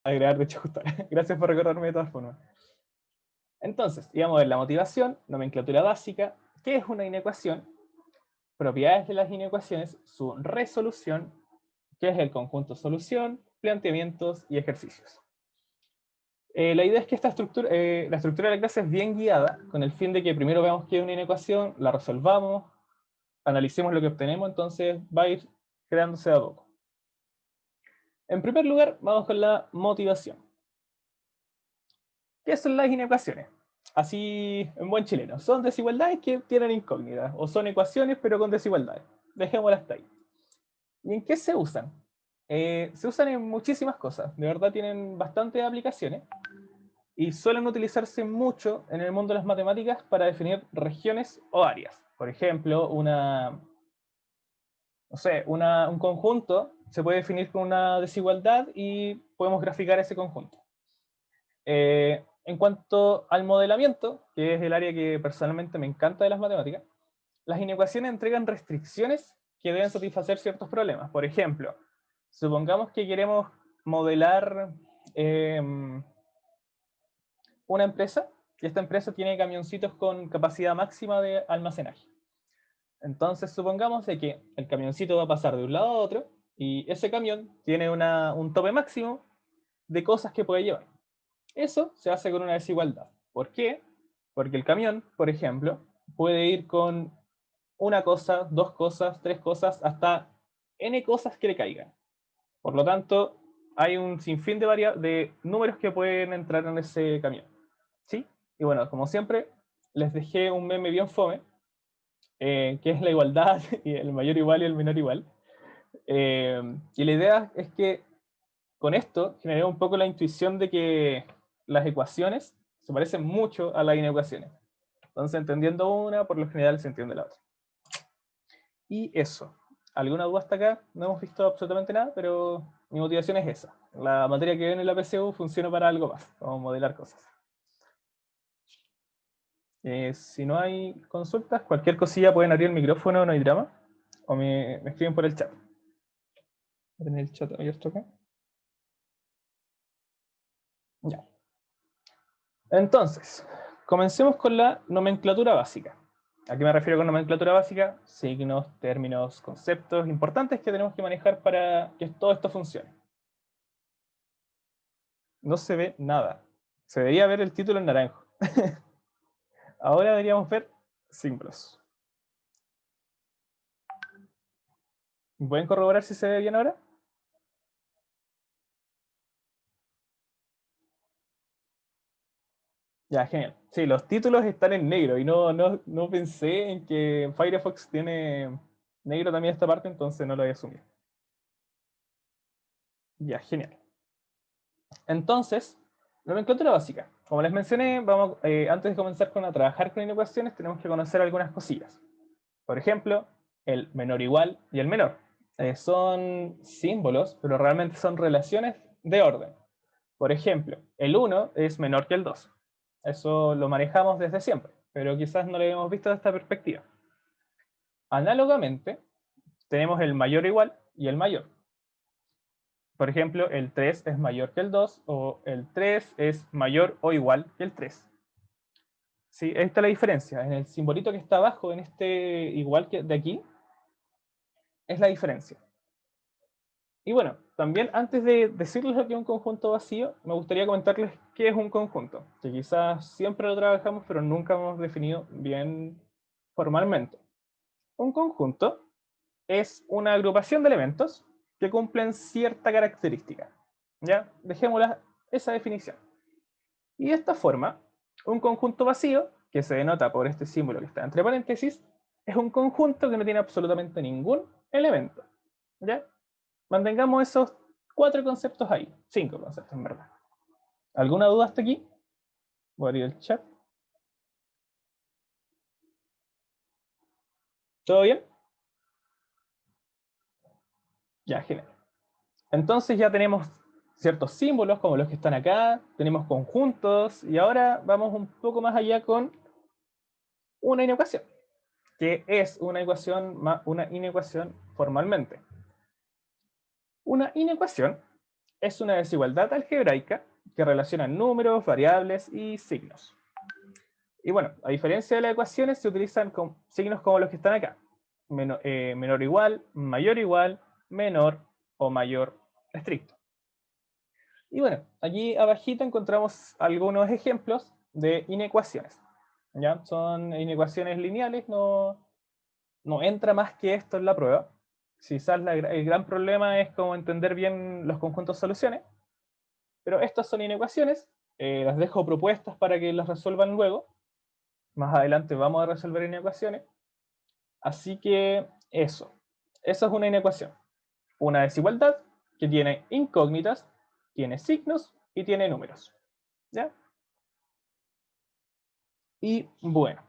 agregar, de hecho, justo. Gracias por recordarme de todas formas. Entonces, íbamos a ver la motivación, nomenclatura básica, qué es una inecuación, propiedades de las inecuaciones, su resolución, qué es el conjunto solución, planteamientos y ejercicios. La idea es que la estructura de la clase es bien guiada, con el fin de que primero veamos qué es una inecuación, la resolvamos, analicemos lo que obtenemos, entonces va a ir creándose de a poco. En primer lugar, vamos con la motivación. ¿Qué son las inecuaciones? Así, en buen chileno, son desigualdades que tienen incógnitas, o son ecuaciones pero con desigualdades. Dejémoslas hasta ahí. ¿Y en qué se usan? Se usan en muchísimas cosas, de verdad tienen bastantes aplicaciones, y suelen utilizarse mucho en el mundo de las matemáticas para definir regiones o áreas. Por ejemplo, un conjunto se puede definir con una desigualdad y podemos graficar ese conjunto. En cuanto al modelamiento, que es el área que personalmente me encanta de las matemáticas, las inecuaciones entregan restricciones que deben satisfacer ciertos problemas. Por ejemplo, supongamos que queremos modelar una empresa, y esta empresa tiene camioncitos con capacidad máxima de almacenaje. Entonces supongamos de que el camioncito va a pasar de un lado a otro, y ese camión tiene un tope máximo de cosas que puede llevar. Eso se hace con una desigualdad. ¿Por qué? Porque el camión, por ejemplo, puede ir con una cosa, dos cosas, tres cosas, hasta n cosas que le caigan. Por lo tanto, hay un sinfín de números que pueden entrar en ese camión. ¿Sí? Y bueno, como siempre, les dejé un meme bien fome, que es la igualdad, y el mayor igual y el menor igual. Y la idea es que con esto generé un poco la intuición de que las ecuaciones se parecen mucho a las inecuaciones. Entonces, entendiendo una, por lo general se entiende la otra. Y eso. ¿Alguna duda hasta acá? No hemos visto absolutamente nada, pero mi motivación es esa. La materia que viene en la PSU funciona para algo más, como modelar cosas. Si no hay consultas, cualquier cosilla pueden abrir el micrófono, no hay drama. O me escriben por el chat. Voy a tener el chat abierto acá. Ya. Entonces, comencemos con la nomenclatura básica. ¿A qué me refiero con nomenclatura básica? Signos, términos, conceptos importantes que tenemos que manejar para que todo esto funcione. No se ve nada. Se debería ver el título en naranjo. Ahora deberíamos ver símbolos. ¿Pueden corroborar si se ve bien ahora? Ya, genial. Sí, los títulos están en negro y no pensé en que Firefox tiene negro también esta parte, entonces no lo había asumido. Ya, genial. Entonces, nomenclatura básica. Como les mencioné, antes de comenzar a trabajar con inecuaciones, tenemos que conocer algunas cosillas. Por ejemplo, el menor igual y el menor. Son símbolos, pero realmente son relaciones de orden. Por ejemplo, el 1 es menor que el 2. Eso lo manejamos desde siempre, pero quizás no lo habíamos visto desde esta perspectiva. Análogamente, tenemos el mayor igual y el mayor. Por ejemplo, el 3 es mayor que el 2 o el 3 es mayor o igual que el 3. ¿Sí? Esta es la diferencia. En el simbolito que está abajo, en este igual que de aquí, es la diferencia. Y bueno, también antes de decirles lo que es un conjunto vacío, me gustaría comentarles qué es un conjunto, que quizás siempre lo trabajamos, pero nunca hemos definido bien formalmente. Un conjunto es una agrupación de elementos que cumplen cierta característica. ¿Ya? Dejémosla esa definición. Y de esta forma, un conjunto vacío, que se denota por este símbolo que está entre paréntesis, es un conjunto que no tiene absolutamente ningún elemento. ¿Ya? Mantengamos esos 4 conceptos ahí, 5 conceptos en verdad. ¿Alguna duda hasta aquí? Voy a abrir el chat. ¿Todo bien? Ya, genial. Entonces ya tenemos ciertos símbolos como los que están acá, tenemos conjuntos y ahora vamos un poco más allá con una inecuación, que es una inecuación formalmente. Una inecuación es una desigualdad algebraica que relaciona números, variables y signos. Y bueno, a diferencia de las ecuaciones, se utilizan signos como los que están acá. Menor igual, menor o mayor estricto. Y bueno, aquí abajito encontramos algunos ejemplos de inecuaciones. ¿Ya? Son inecuaciones lineales, no entra más que esto en la prueba. Quizás el gran problema es como entender bien los conjuntos soluciones. Pero estas son inecuaciones, las dejo propuestas para que las resuelvan luego. Más adelante vamos a resolver inecuaciones. Así que eso es una inecuación. Una desigualdad que tiene incógnitas, tiene signos y tiene números. ¿Ya? Y bueno,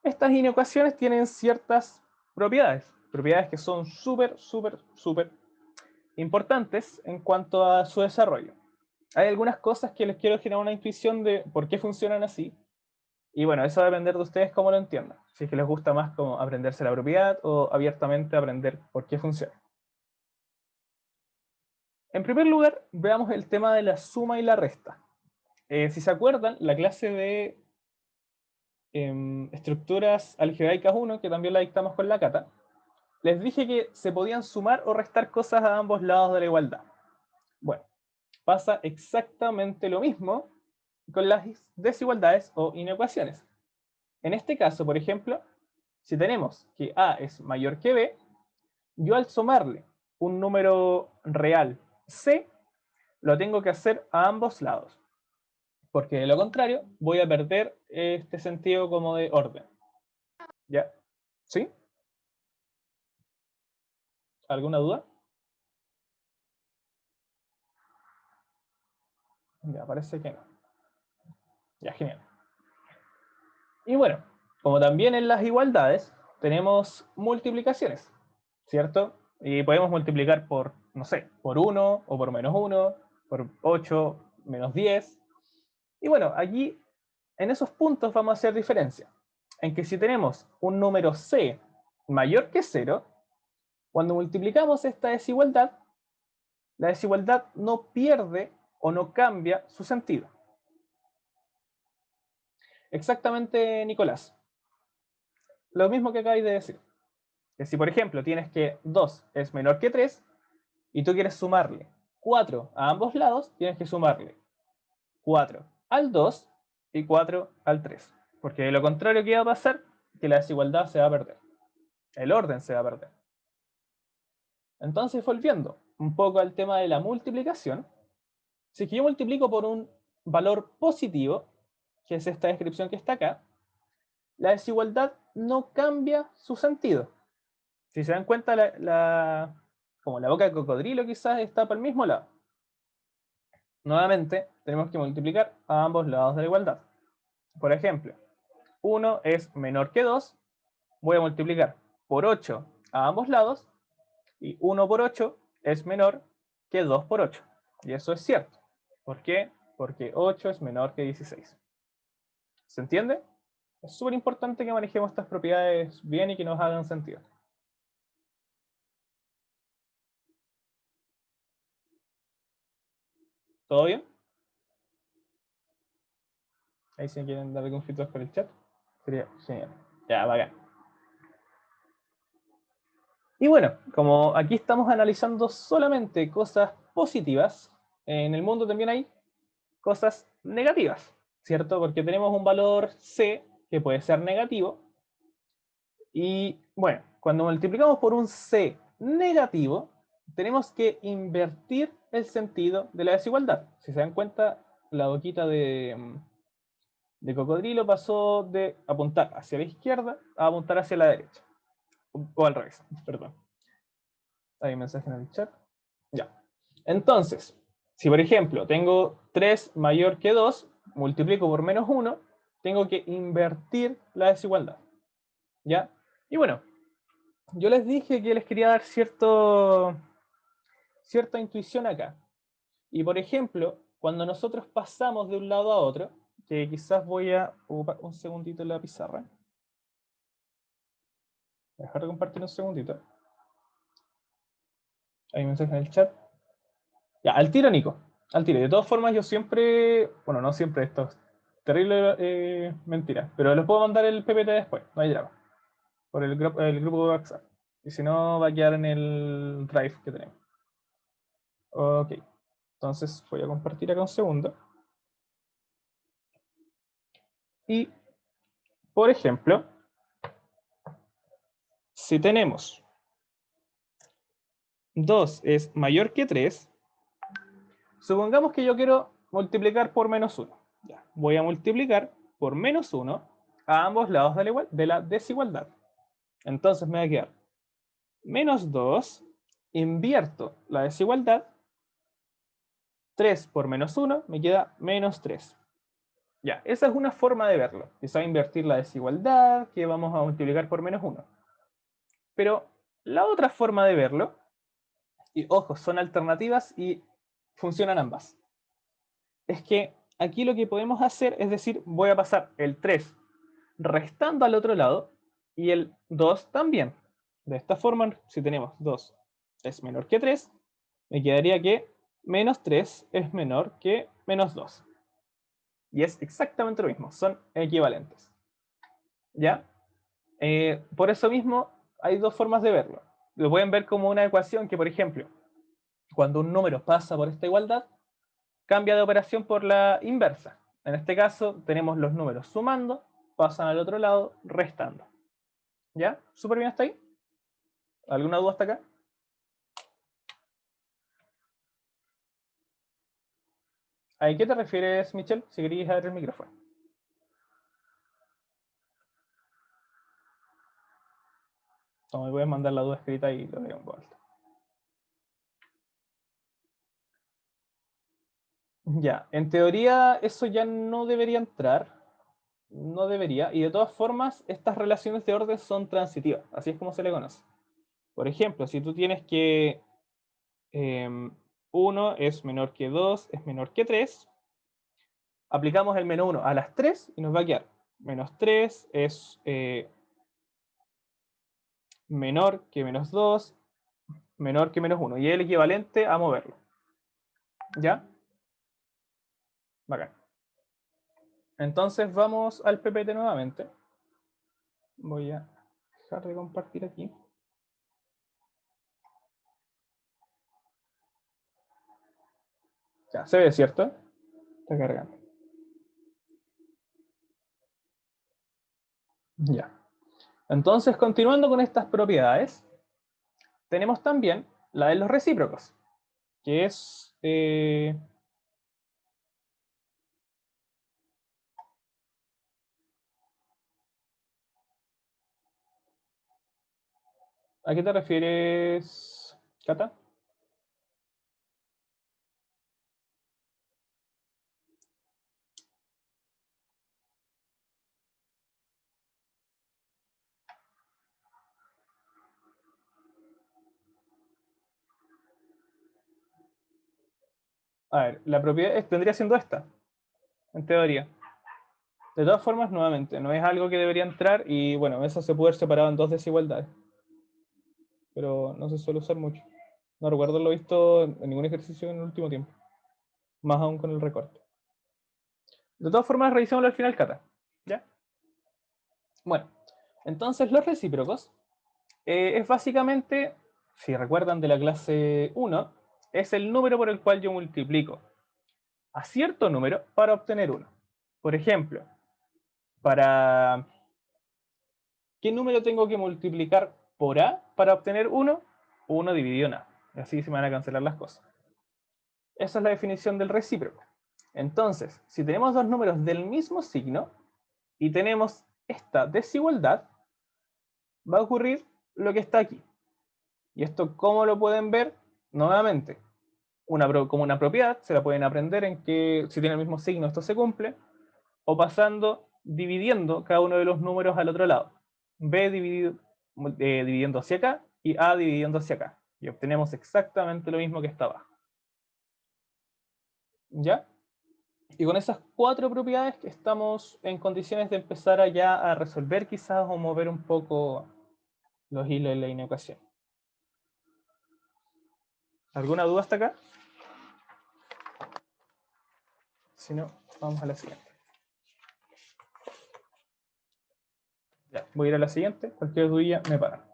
estas inecuaciones tienen ciertas propiedades que son súper importantes en cuanto a su desarrollo. Hay algunas cosas que les quiero generar una intuición de por qué funcionan así. Y bueno, eso va a depender de ustedes cómo lo entiendan. Si es que les gusta más como aprenderse la propiedad o abiertamente aprender por qué funciona. En primer lugar, veamos el tema de la suma y la resta. Si se acuerdan, la clase de estructuras algebraicas 1, que también la dictamos con la Cata, les dije que se podían sumar o restar cosas a ambos lados de la igualdad. Bueno, pasa exactamente lo mismo con las desigualdades o inecuaciones. En este caso, por ejemplo, si tenemos que A es mayor que B, yo al sumarle un número real C, lo tengo que hacer a ambos lados. Porque de lo contrario, voy a perder este sentido como de orden. ¿Ya? ¿Sí? ¿Alguna duda? Ya, parece que no. Ya, genial. Y bueno, como también en las igualdades, tenemos multiplicaciones, ¿cierto? Y podemos multiplicar por, no sé, por 1 o por -1, por 8, -10. Y bueno, aquí en esos puntos vamos a hacer diferencia. En que si tenemos un número C mayor que 0, cuando multiplicamos esta desigualdad, la desigualdad no pierde o no cambia su sentido. Exactamente, Nicolás. Lo mismo que acabáis de decir. Que si, por ejemplo, tienes que 2 es menor que 3 y tú quieres sumarle 4 a ambos lados, tienes que sumarle 4 al 2 y 4 al 3. Porque de lo contrario, ¿qué va a pasar? Que la desigualdad se va a perder. El orden se va a perder. Entonces, volviendo un poco al tema de la multiplicación, si es que yo multiplico por un valor positivo, que es esta descripción que está acá, la desigualdad no cambia su sentido. Si se dan cuenta, como la boca de cocodrilo quizás está por el mismo lado. Nuevamente, tenemos que multiplicar a ambos lados de la igualdad. Por ejemplo, 1 es menor que 2, voy a multiplicar por 8 a ambos lados, y 1 por 8 es menor que 2 por 8. Y eso es cierto. ¿Por qué? Porque 8 es menor que 16. ¿Se entiende? Es súper importante que manejemos estas propiedades bien y que nos hagan sentido. ¿Todo bien? Ahí si quieren dar algún feedback por el chat, sería genial. Ya, bacán. Y bueno, como aquí estamos analizando solamente cosas positivas, en el mundo también hay cosas negativas, ¿cierto? Porque tenemos un valor C que puede ser negativo. Y bueno, cuando multiplicamos por un C negativo, tenemos que invertir el sentido de la desigualdad. Si se dan cuenta, la boquita de cocodrilo pasó de apuntar hacia la izquierda a apuntar hacia la derecha. O al revés, perdón. Hay un mensaje en el chat. Ya. Entonces, si por ejemplo tengo 3 mayor que 2, multiplico por -1, tengo que invertir la desigualdad. ¿Ya? Y bueno, yo les dije que les quería dar cierta intuición acá. Y por ejemplo, cuando nosotros pasamos de un lado a otro, que quizás voy a ocupar un segundito en la pizarra. Dejar de compartir un segundito. Hay un mensaje en el chat. Ya, al tiro, Nico. Al tiro. De todas formas, yo siempre. Bueno, no siempre, esto es terrible mentira. Pero les puedo mandar el PPT después, no hay drama. Por el grupo de WhatsApp. Y si no, va a quedar en el drive que tenemos. Ok. Entonces voy a compartir acá un segundo. Y, por ejemplo, si tenemos 2 es mayor que 3, supongamos que yo quiero multiplicar por menos 1. Ya, voy a multiplicar por menos 1 a ambos lados de la desigualdad. Entonces me va a quedar menos 2, invierto la desigualdad, 3 por menos 1 me queda menos 3. Ya, esa es una forma de verlo. Es a invertir la desigualdad que vamos a multiplicar por menos 1. Pero la otra forma de verlo, y ojo, son alternativas y funcionan ambas, es que aquí lo que podemos hacer es decir, voy a pasar el 3 restando al otro lado y el 2 también. De esta forma, si tenemos 2 es menor que 3, me quedaría que menos 3 es menor que menos 2. Y es exactamente lo mismo, son equivalentes. ¿Ya? Por eso mismo hay dos formas de verlo. Lo pueden ver como una ecuación que, por ejemplo, cuando un número pasa por esta igualdad, cambia de operación por la inversa. En este caso, tenemos los números sumando, pasan al otro lado, restando. ¿Ya? ¿Súper bien hasta ahí? ¿Alguna duda hasta acá? ¿A qué te refieres, Michelle? Si querías abrir el micrófono. O me puedes mandar la duda escrita y lo leo en voz alta. Ya, en teoría eso ya no debería entrar. No debería. Y de todas formas, estas relaciones de orden son transitivas. Así es como se le conoce. Por ejemplo, si tú tienes que 1 es menor que 2 es menor que 3, aplicamos el menos 1 a las 3 y nos va a quedar menos 3 es menor que menos 2, menor que menos 1. Y es el equivalente a moverlo. ¿Ya? Bacán. Entonces vamos al PPT nuevamente. Voy a dejar de compartir aquí. Ya, se ve, ¿cierto? Está cargando. Ya. Entonces, continuando con estas propiedades, tenemos también la de los recíprocos, que es... ¿a qué te refieres, Cata? A ver, la propiedad tendría siendo esta, en teoría. De todas formas, nuevamente, no es algo que debería entrar y bueno, eso se puede haber separado en dos desigualdades. Pero no se suele usar mucho. No recuerdo lo visto en ningún ejercicio en el último tiempo. Más aún con el recorte. De todas formas, revisémoslo al final, Cata. ¿Ya? Bueno, entonces los recíprocos es básicamente, si recuerdan de la clase 1, es el número por el cual yo multiplico a cierto número para obtener uno. Por ejemplo, para ¿qué número tengo que multiplicar por A para obtener 1? 1 dividido en A. Y así se me van a cancelar las cosas. Esa es la definición del recíproco. Entonces, si tenemos dos números del mismo signo y tenemos esta desigualdad, va a ocurrir lo que está aquí. ¿Y esto cómo lo pueden ver? Nuevamente, como una propiedad, se la pueden aprender en que si tiene el mismo signo esto se cumple, o pasando, dividiendo cada uno de los números al otro lado. B dividiendo hacia acá y A dividiendo hacia acá. Y obtenemos exactamente lo mismo que está abajo. ¿Ya? Y con esas cuatro propiedades que estamos en condiciones de empezar ya a resolver quizás o mover un poco los hilos de la inecuación. ¿Alguna duda hasta acá? Si no, vamos a la siguiente. Ya, voy a ir a la siguiente. Cualquier duda me para.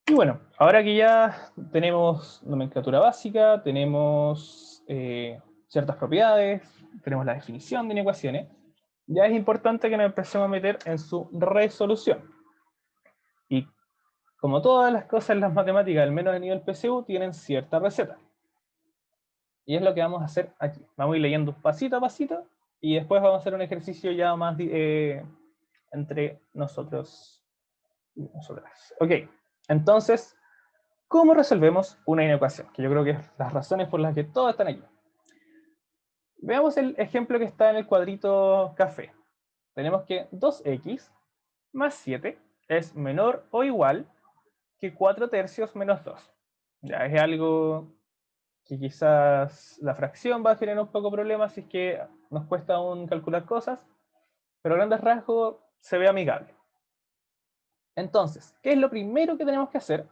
Y bueno, ahora que ya tenemos nomenclatura básica, tenemos ciertas propiedades, tenemos la definición de inecuaciones, ya es importante que nos empecemos a meter en su resolución. Y como todas las cosas en las matemáticas, al menos a nivel PSU, tienen cierta receta. Y es lo que vamos a hacer aquí. Vamos a ir leyendo pasito a pasito y después vamos a hacer un ejercicio ya más entre nosotros y nosotras. Ok, entonces, ¿cómo resolvemos una inecuación? Que yo creo que es las razones por las que todos están aquí. Veamos el ejemplo que está en el cuadrito café. Tenemos que 2x más 7 es menor o igual que 4 tercios menos 2. Ya es algo que quizás la fracción va a generar un poco de problemas si es que nos cuesta aún calcular cosas, pero a grandes rasgos se ve amigable. Entonces, ¿qué es lo primero que tenemos que hacer?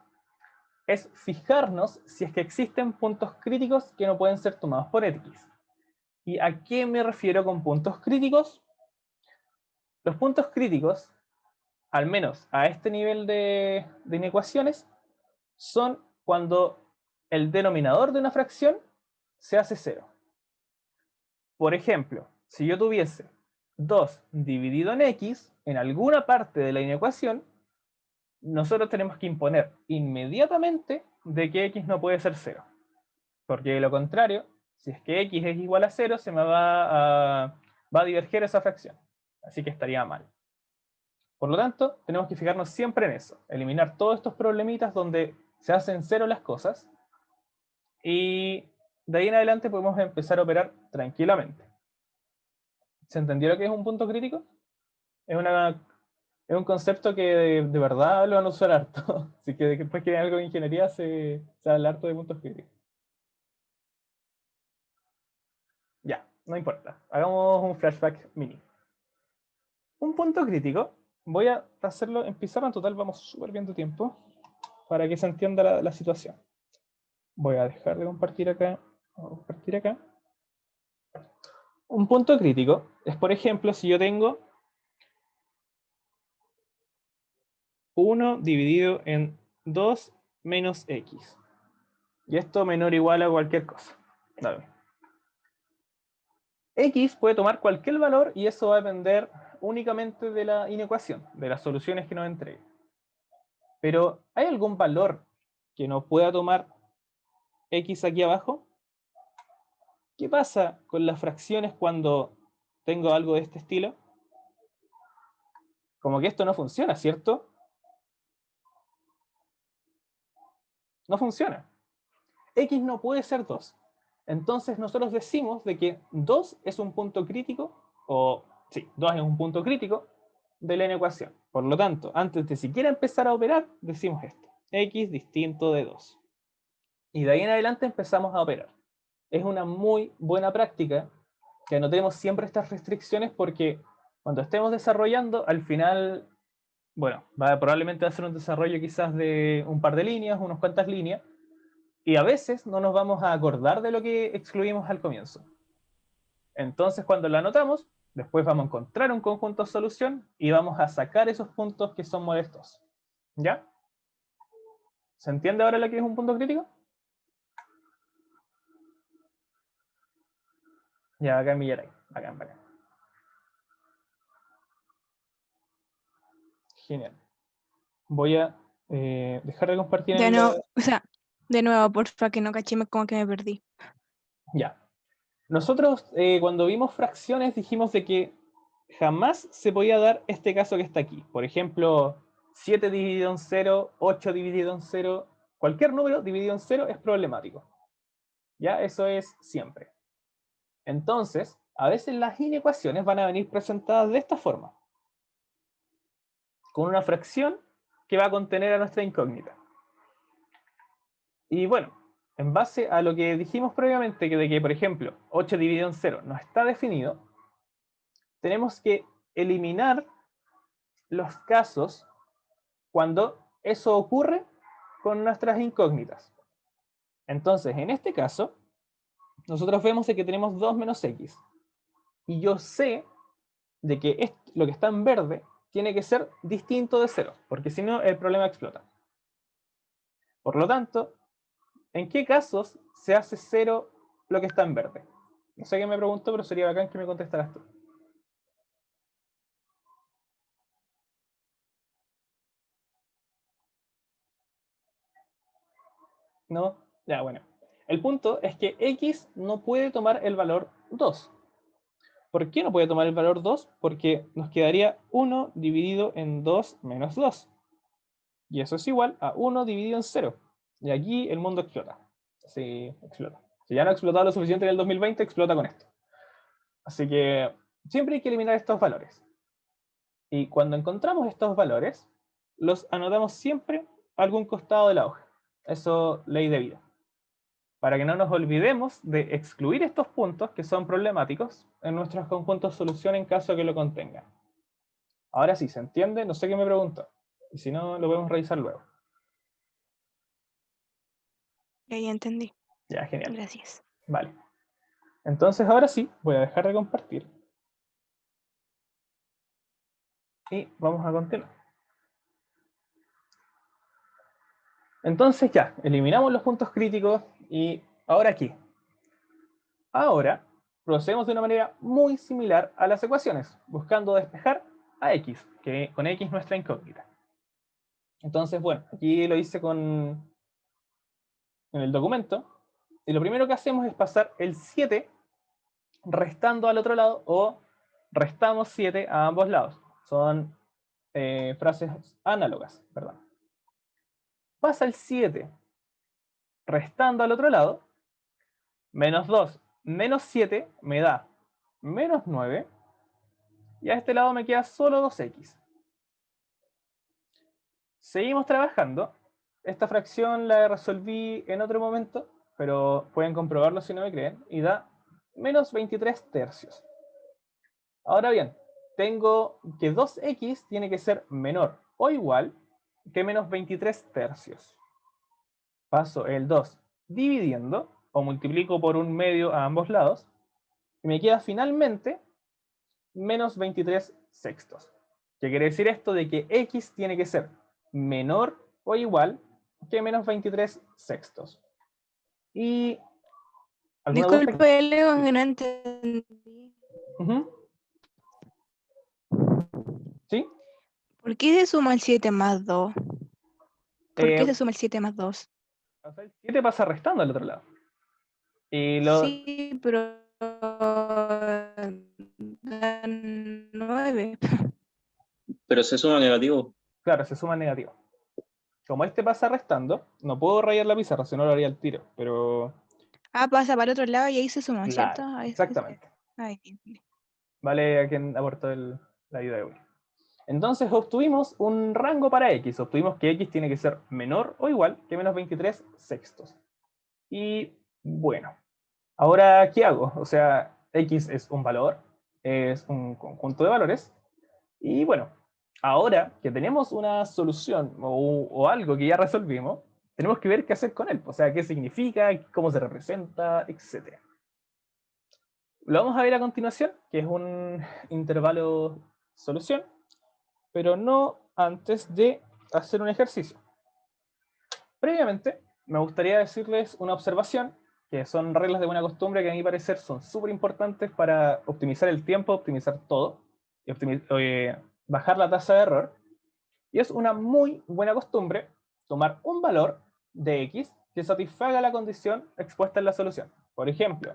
Es fijarnos si es que existen puntos críticos que no pueden ser tomados por x. ¿Y a qué me refiero con puntos críticos? Los puntos críticos, al menos a este nivel de inecuaciones, son cuando el denominador de una fracción se hace cero. Por ejemplo, si yo tuviese 2 dividido en x en alguna parte de la inecuación, nosotros tenemos que imponer inmediatamente de que x no puede ser 0. Porque de lo contrario, si es que x es igual a 0, se me va a diverger esa fracción. Así que estaría mal. Por lo tanto, tenemos que fijarnos siempre en eso. Eliminar todos estos problemitas donde se hacen cero las cosas. Y de ahí en adelante podemos empezar a operar tranquilamente. ¿Se entendió lo que es un punto crítico? Es un concepto que de verdad lo van a usar harto. Así que después que algo de ingeniería se habla harto de puntos críticos. Ya, no importa. Hagamos un flashback mini. Un punto crítico, voy a hacerlo en pizarra, en total vamos súper bien de tiempo, para que se entienda la situación. Voy a dejar de compartir acá. Voy a compartir acá. Un punto crítico es, por ejemplo, si yo tengo 1 dividido en 2 menos x. Y esto menor o igual a cualquier cosa. Dale. X puede tomar cualquier valor y eso va a depender únicamente de la inecuación, de las soluciones que nos entregue. Pero, ¿hay algún valor que no pueda tomar X aquí abajo? ¿Qué pasa con las fracciones cuando tengo algo de este estilo? Como que esto no funciona, ¿cierto? No funciona. X no puede ser 2. Entonces nosotros decimos de que 2 es un punto crítico, o sí, 2 es un punto crítico de la inecuación. Por lo tanto, antes de siquiera empezar a operar, decimos esto. X distinto de 2. Y de ahí en adelante empezamos a operar. Es una muy buena práctica que anotemos siempre estas restricciones porque cuando estemos desarrollando, al final, bueno, probablemente va a ser un desarrollo quizás de un par de líneas, unas cuantas líneas, y a veces no nos vamos a acordar de lo que excluimos al comienzo. Entonces, cuando lo anotamos, después vamos a encontrar un conjunto de solución y vamos a sacar esos puntos que son molestos. ¿Ya? ¿Se entiende ahora lo que es un punto crítico? Ya, acá en Villaray. Acá. Genial. Voy a dejar de compartir De en nuevo, la... o sea, de nuevo, porfa, que no caché, como que me perdí. Ya. Nosotros cuando vimos fracciones dijimos de que jamás se podía dar este caso que está aquí. Por ejemplo, 7 dividido en 0, 8 dividido en 0, cualquier número dividido en 0 es problemático. ¿Ya? Eso es siempre. Entonces, a veces las inecuaciones van a venir presentadas de esta forma. Con una fracción que va a contener a nuestra incógnita. Y bueno, en base a lo que dijimos previamente, de que, por ejemplo, 8 dividido en 0 no está definido, tenemos que eliminar los casos cuando eso ocurre con nuestras incógnitas. Entonces, en este caso, nosotros vemos de que tenemos 2 menos x. Y yo sé de que lo que está en verde tiene que ser distinto de 0, porque si no, el problema explota. Por lo tanto, ¿en qué casos se hace 0 lo que está en verde? No sé qué me preguntó, pero sería bacán que me contestaras tú. ¿No? Ya, bueno. El punto es que x no puede tomar el valor 2. ¿Por qué no puede tomar el valor 2? Porque nos quedaría 1 dividido en 2 menos 2. Y eso es igual a 1 dividido en 0. Y aquí el mundo explota. Sí, explota. Si ya no ha explotado lo suficiente en el 2020, explota con esto. Así que siempre hay que eliminar estos valores. Y cuando encontramos estos valores, los anotamos siempre a algún costado de la hoja. Eso, ley de vida. Para que no nos olvidemos de excluir estos puntos que son problemáticos en nuestros conjuntos solución en caso que lo contengan. Ahora sí, ¿se entiende? No sé qué me preguntó. Y si no, lo podemos revisar luego. Ya entendí. Ya, genial. Gracias. Vale. Entonces ahora sí, voy a dejar de compartir. Y vamos a continuar. Entonces ya, eliminamos los puntos críticos y ahora aquí. Ahora procedemos de una manera muy similar a las ecuaciones, buscando despejar a x, que con x nuestra incógnita. Entonces, bueno, aquí lo hice en el documento. Y lo primero que hacemos es pasar el 7 restando al otro lado, o restamos 7 a ambos lados. Son frases análogas, perdón. Pasa el 7 restando al otro lado, menos 2 menos 7 me da menos 9, y a este lado me queda solo 2x. Seguimos trabajando. Esta fracción la resolví en otro momento, pero pueden comprobarlo si no me creen, y da menos 23 tercios. Ahora bien, tengo que 2x tiene que ser menor o igual que menos 23 tercios. Paso el 2 dividiendo, o multiplico por un medio a ambos lados, y me queda finalmente menos 23 sextos. ¿Qué quiere decir esto? De que x tiene que ser menor o igual que menos 23 sextos. ¿Y alguna duda? Disculpe, Leo, que no entendí. ¿Sí? ¿Por qué se suma el 7 más 2? ¿Por qué se suma el 7 más 2? O sea, el 7 pasa restando al otro lado. Y Sí, pero dan 9. Pero se suma negativo. Claro, se suma negativo. Como este pasa restando, no puedo rayar la pizarra, si no lo haría al tiro, pero... Ah, pasa para el otro lado y ahí se suma, Claro, ¿cierto? Ahí exactamente. Ahí. Vale a quien aportó la ayuda de Will. Entonces obtuvimos un rango para x. Obtuvimos que x tiene que ser menor o igual que menos 23 sextos. Y bueno, ahora, ¿qué hago? O sea, x es un valor, es un conjunto de valores. Y bueno, ahora que tenemos una solución o algo que ya resolvimos, tenemos que ver qué hacer con él. O sea, qué significa, cómo se representa, etc. Lo vamos a ver a continuación, que es un intervalo solución, pero no antes de hacer un ejercicio. Previamente, me gustaría decirles una observación, que son reglas de buena costumbre que a mi parecer son súper importantes para optimizar el tiempo, optimizar todo, y bajar la tasa de error. Y es una muy buena costumbre tomar un valor de x que satisfaga la condición expuesta en la solución. Por ejemplo,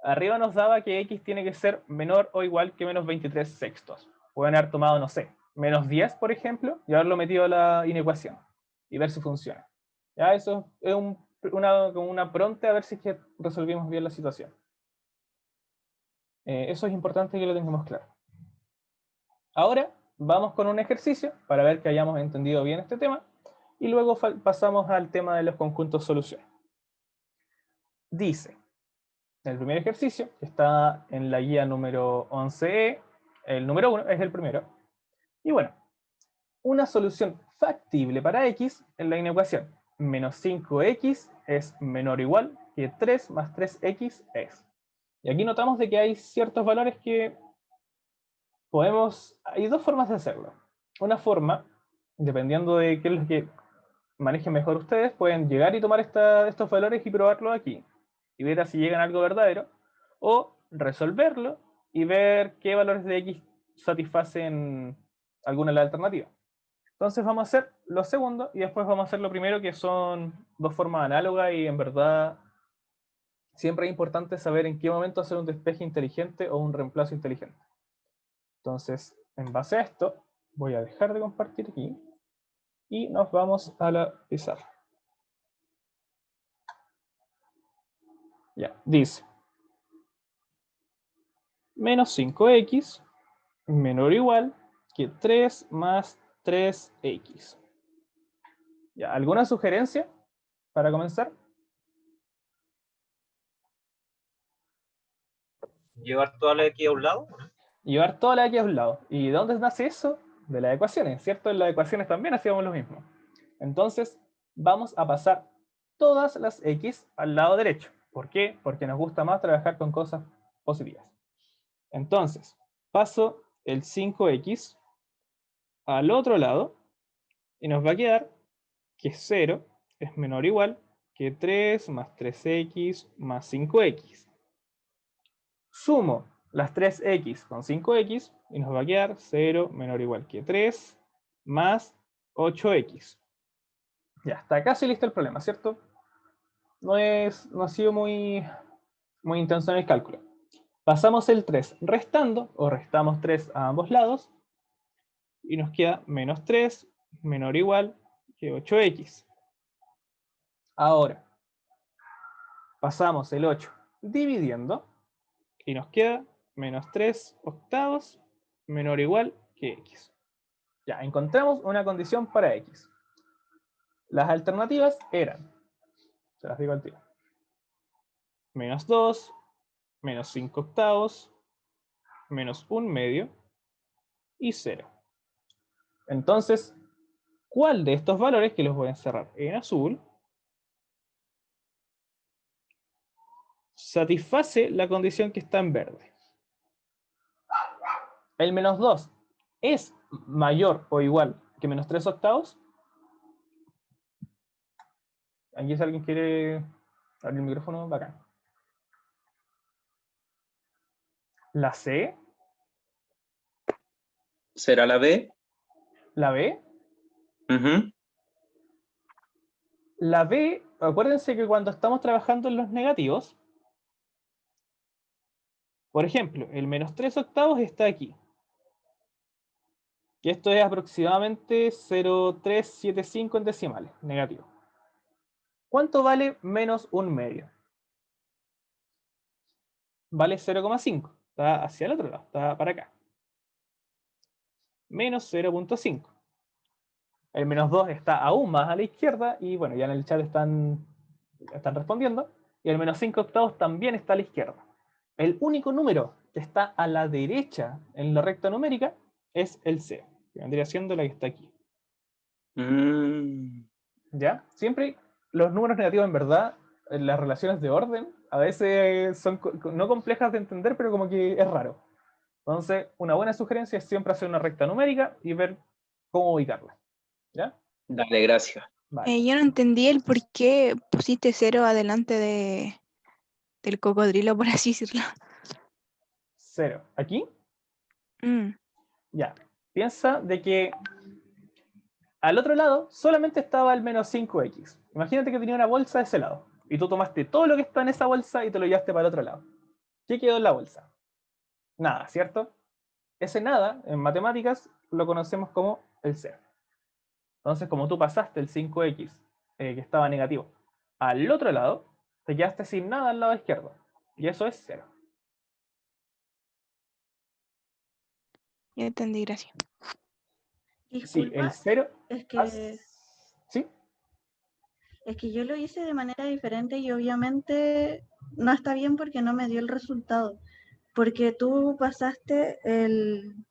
arriba nos daba que x tiene que ser menor o igual que menos 23 sextos. Pueden haber tomado, no sé, menos 10, por ejemplo, y haberlo metido a la inecuación y ver si funciona. Ya, eso es como una pronta a ver si es que resolvimos bien la situación. Eso es importante que lo tengamos claro. Ahora vamos con un ejercicio para ver que hayamos entendido bien este tema y luego pasamos al tema de los conjuntos solución. Dice, el primer ejercicio, que está en la guía número 11E, el número 1 es el primero. Y bueno, una solución factible para x en la inecuación. menos 5x es menor o igual que 3 más 3x es. Y aquí notamos de que hay ciertos valores que hay dos formas de hacerlo. Una forma, dependiendo de qué es lo que manejen mejor ustedes, pueden llegar y tomar estos valores y probarlo aquí. Y ver si llegan a algo verdadero. O resolverlo y ver qué valores de x satisfacen alguna de las alternativas. Entonces vamos a hacer lo segundo y después vamos a hacer lo primero, que son dos formas análogas y en verdad siempre es importante saber en qué momento hacer un despeje inteligente o un reemplazo inteligente. Entonces, en base a esto, voy a dejar de compartir aquí y nos vamos a la pizarra. Ya, dice menos 5x menor o igual que 3 más 3x. Ya, ¿alguna sugerencia para comenzar? ¿Llevar toda la X a un lado? Llevar toda la x a un lado. ¿Y de dónde nace eso? De las ecuaciones, ¿cierto? En las ecuaciones también hacíamos lo mismo. Entonces, vamos a pasar todas las x al lado derecho. ¿Por qué? Porque nos gusta más trabajar con cosas positivas. Entonces, paso el 5x al otro lado y nos va a quedar que 0 es menor o igual que 3 más 3x más 5x. Sumo las 3x con 5x y nos va a quedar 0 menor o igual que 3 más 8x. Ya, está casi listo el problema, ¿cierto? No ha sido muy intenso en el cálculo. Pasamos el 3 restando, o restamos 3 a ambos lados, y nos queda menos 3 menor o igual que 8x. Ahora, pasamos el 8 dividiendo, y nos queda menos 3 octavos menor o igual que x. Ya, encontramos una condición para x. Las alternativas eran, se las digo al tiro, menos 2, menos 5 octavos, menos 1 medio y 0. Entonces, ¿cuál de estos valores, que los voy a encerrar en azul, satisface la condición que está en verde? El menos 2 es mayor o igual que menos 3 octavos. Aquí si alguien quiere abrir el micrófono, bacán. La C. ¿Será la B? La B. Ujú. La B, acuérdense que cuando estamos trabajando en los negativos, por ejemplo, el menos 3 octavos está aquí. Y esto es aproximadamente 0,375 en decimales, negativo. ¿Cuánto vale menos 1 medio? Vale 0,5. Está hacia el otro lado, está para acá. Menos 0,5. El menos 2 está aún más a la izquierda y bueno, ya en el chat están respondiendo. Y el menos 5 octavos también está a la izquierda. El único número que está a la derecha en la recta numérica es el 0, que vendría siendo la que está aquí. ¿Ya? Siempre los números negativos, en verdad, en las relaciones de orden, a veces son no complejas de entender, pero como que es raro. Entonces, una buena sugerencia es siempre hacer una recta numérica y ver cómo ubicarla. ¿Ya? Dale, gracias. Vale. Yo no entendí el por qué pusiste 0 adelante del cocodrilo, por así decirlo. 0. ¿Aquí? Mm. Ya. Piensa de que al otro lado solamente estaba el menos 5x. Imagínate que tenía una bolsa de ese lado. Y tú tomaste todo lo que está en esa bolsa y te lo llevaste para el otro lado. ¿Qué quedó en la bolsa? Nada, ¿cierto? Ese nada, en matemáticas, lo conocemos como el 0. Entonces, como tú pasaste el 5x, que estaba negativo, al otro lado, te quedaste sin nada al lado izquierdo. Y eso es 0. Ya entendí, gracias. Sí, el Disculpa, 0... es que, ¿Sí? es que yo lo hice de manera diferente y obviamente no está bien porque no me dio el resultado. Porque tú pasaste el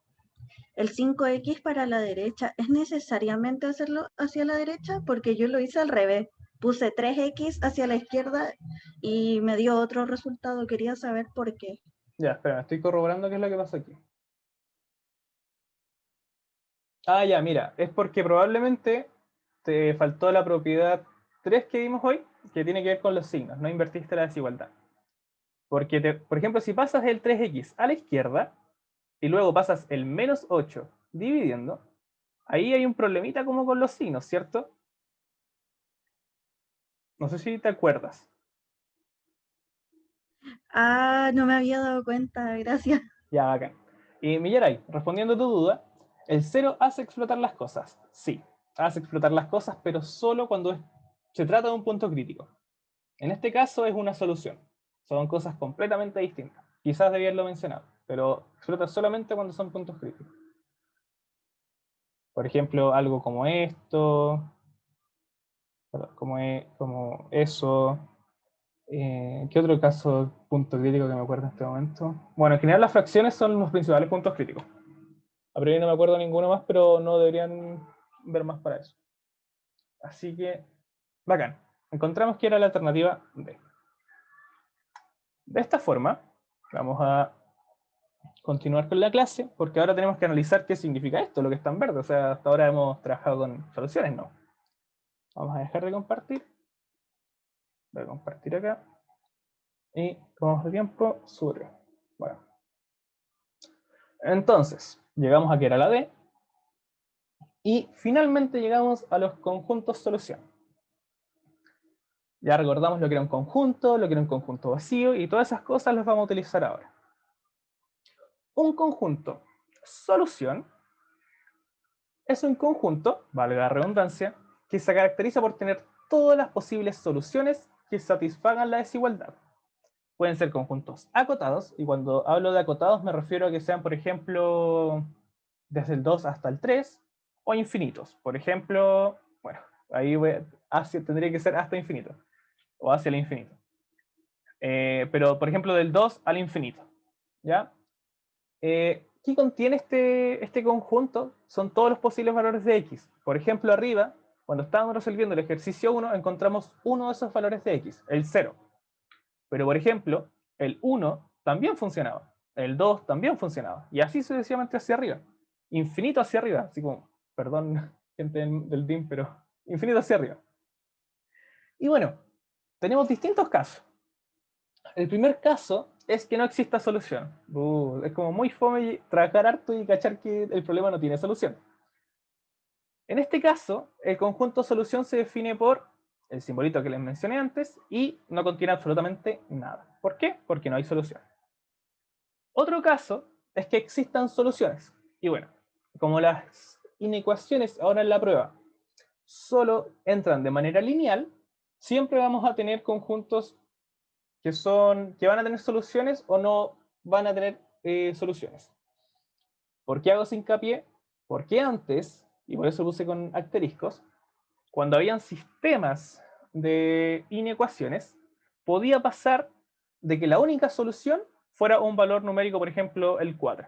5x para la derecha. ¿Es necesariamente hacerlo hacia la derecha? Porque yo lo hice al revés. puse 3x hacia la izquierda y me dio otro resultado. Quería saber por qué. Ya, espera, estoy corroborando qué es lo que pasa aquí. Ah, ya, mira, es porque probablemente te faltó la propiedad 3 que vimos hoy, que tiene que ver con los signos, no invertiste la desigualdad. Porque, por ejemplo, si pasas el 3x a la izquierda y luego pasas el menos 8 dividiendo, ahí hay un problemita como con los signos, ¿cierto? No sé si te acuerdas. Ah, no me había dado cuenta, gracias. Ya, bacán. Y Millaray, respondiendo a tu duda, el 0 hace explotar las cosas. Sí, hace explotar las cosas, pero solo cuando se trata de un punto crítico. En este caso es una solución. Son cosas completamente distintas. Quizás debía haberlo mencionado, pero explota solamente cuando son puntos críticos. Por ejemplo, algo como esto, como eso. ¿Qué otro caso punto crítico que me acuerdo en este momento? Bueno, en general las fracciones son los principales puntos críticos. A priori no me acuerdo ninguno más, pero no deberían ver más para eso. Así que, bacán. Encontramos que era la alternativa D. De esta forma, vamos a continuar con la clase, porque ahora tenemos que analizar qué significa esto, lo que está en verde. O sea, hasta ahora hemos trabajado con soluciones, ¿no? Vamos a dejar de compartir. Voy a compartir acá. Y como de tiempo, sube. Bueno. Entonces, llegamos a que era la D. Y finalmente llegamos a los conjuntos solución. Ya recordamos lo que era un conjunto, lo que era un conjunto vacío, y todas esas cosas las vamos a utilizar ahora. Un conjunto solución es un conjunto, valga la redundancia, que se caracteriza por tener todas las posibles soluciones que satisfagan la desigualdad. Pueden ser conjuntos acotados, y cuando hablo de acotados me refiero a que sean, por ejemplo, desde el 2 hasta el 3, o infinitos. Por ejemplo, bueno, ahí tendría que ser hasta infinito, o hacia el infinito. Pero, por ejemplo, del 2 al infinito. ¿Ya? ¿Qué contiene este conjunto? Son todos los posibles valores de x. Por ejemplo, arriba, cuando estábamos resolviendo el ejercicio 1, encontramos uno de esos valores de x, el 0. Pero, por ejemplo, el 1 también funcionaba, el 2 también funcionaba, y así sucesivamente hacia arriba. Infinito hacia arriba, así como, perdón, gente del DIM, pero infinito hacia arriba. Y bueno, tenemos distintos casos. El primer caso es que no exista solución. Es como muy fome trabajar harto y cachar que el problema no tiene solución. En este caso, el conjunto solución se define por el simbolito que les mencioné antes y no contiene absolutamente nada. ¿Por qué? Porque no hay solución. Otro caso es que existan soluciones. Y bueno, como las inecuaciones ahora en la prueba solo entran de manera lineal, siempre vamos a tener conjuntos que van a tener soluciones o no van a tener soluciones. ¿Por qué hago ese hincapié? Porque antes, y por eso puse con asteriscos, cuando habían sistemas de inecuaciones, podía pasar de que la única solución fuera un valor numérico, por ejemplo, el 4.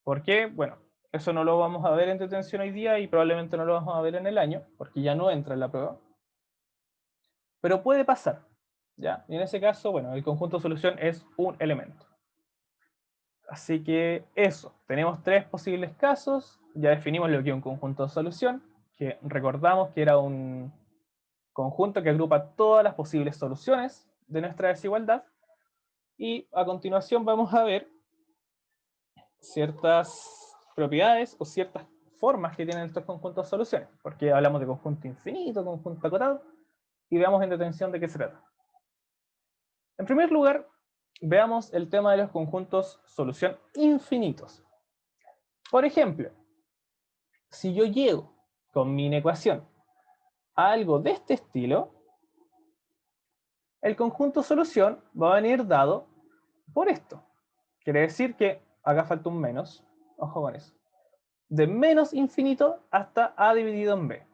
¿Por qué? Bueno, eso no lo vamos a ver en detención hoy día y probablemente no lo vamos a ver en el año, porque ya no entra en la prueba. Pero puede pasar. ¿Ya? Y en ese caso, bueno, el conjunto solución es un elemento. Así que eso, tenemos tres posibles casos, ya definimos lo que es un conjunto de solución, que recordamos que era un conjunto que agrupa todas las posibles soluciones de nuestra desigualdad, y a continuación vamos a ver ciertas propiedades o ciertas formas que tienen estos conjuntos de soluciones, porque hablamos de conjunto infinito, conjunto acotado, y veamos en detención de qué se trata. En primer lugar, veamos el tema de los conjuntos solución infinitos. Por ejemplo, si yo llego con mi inecuación a algo de este estilo, el conjunto solución va a venir dado por esto. Quiere decir que acá falta un menos, ojo con eso. De menos infinito hasta a dividido en b.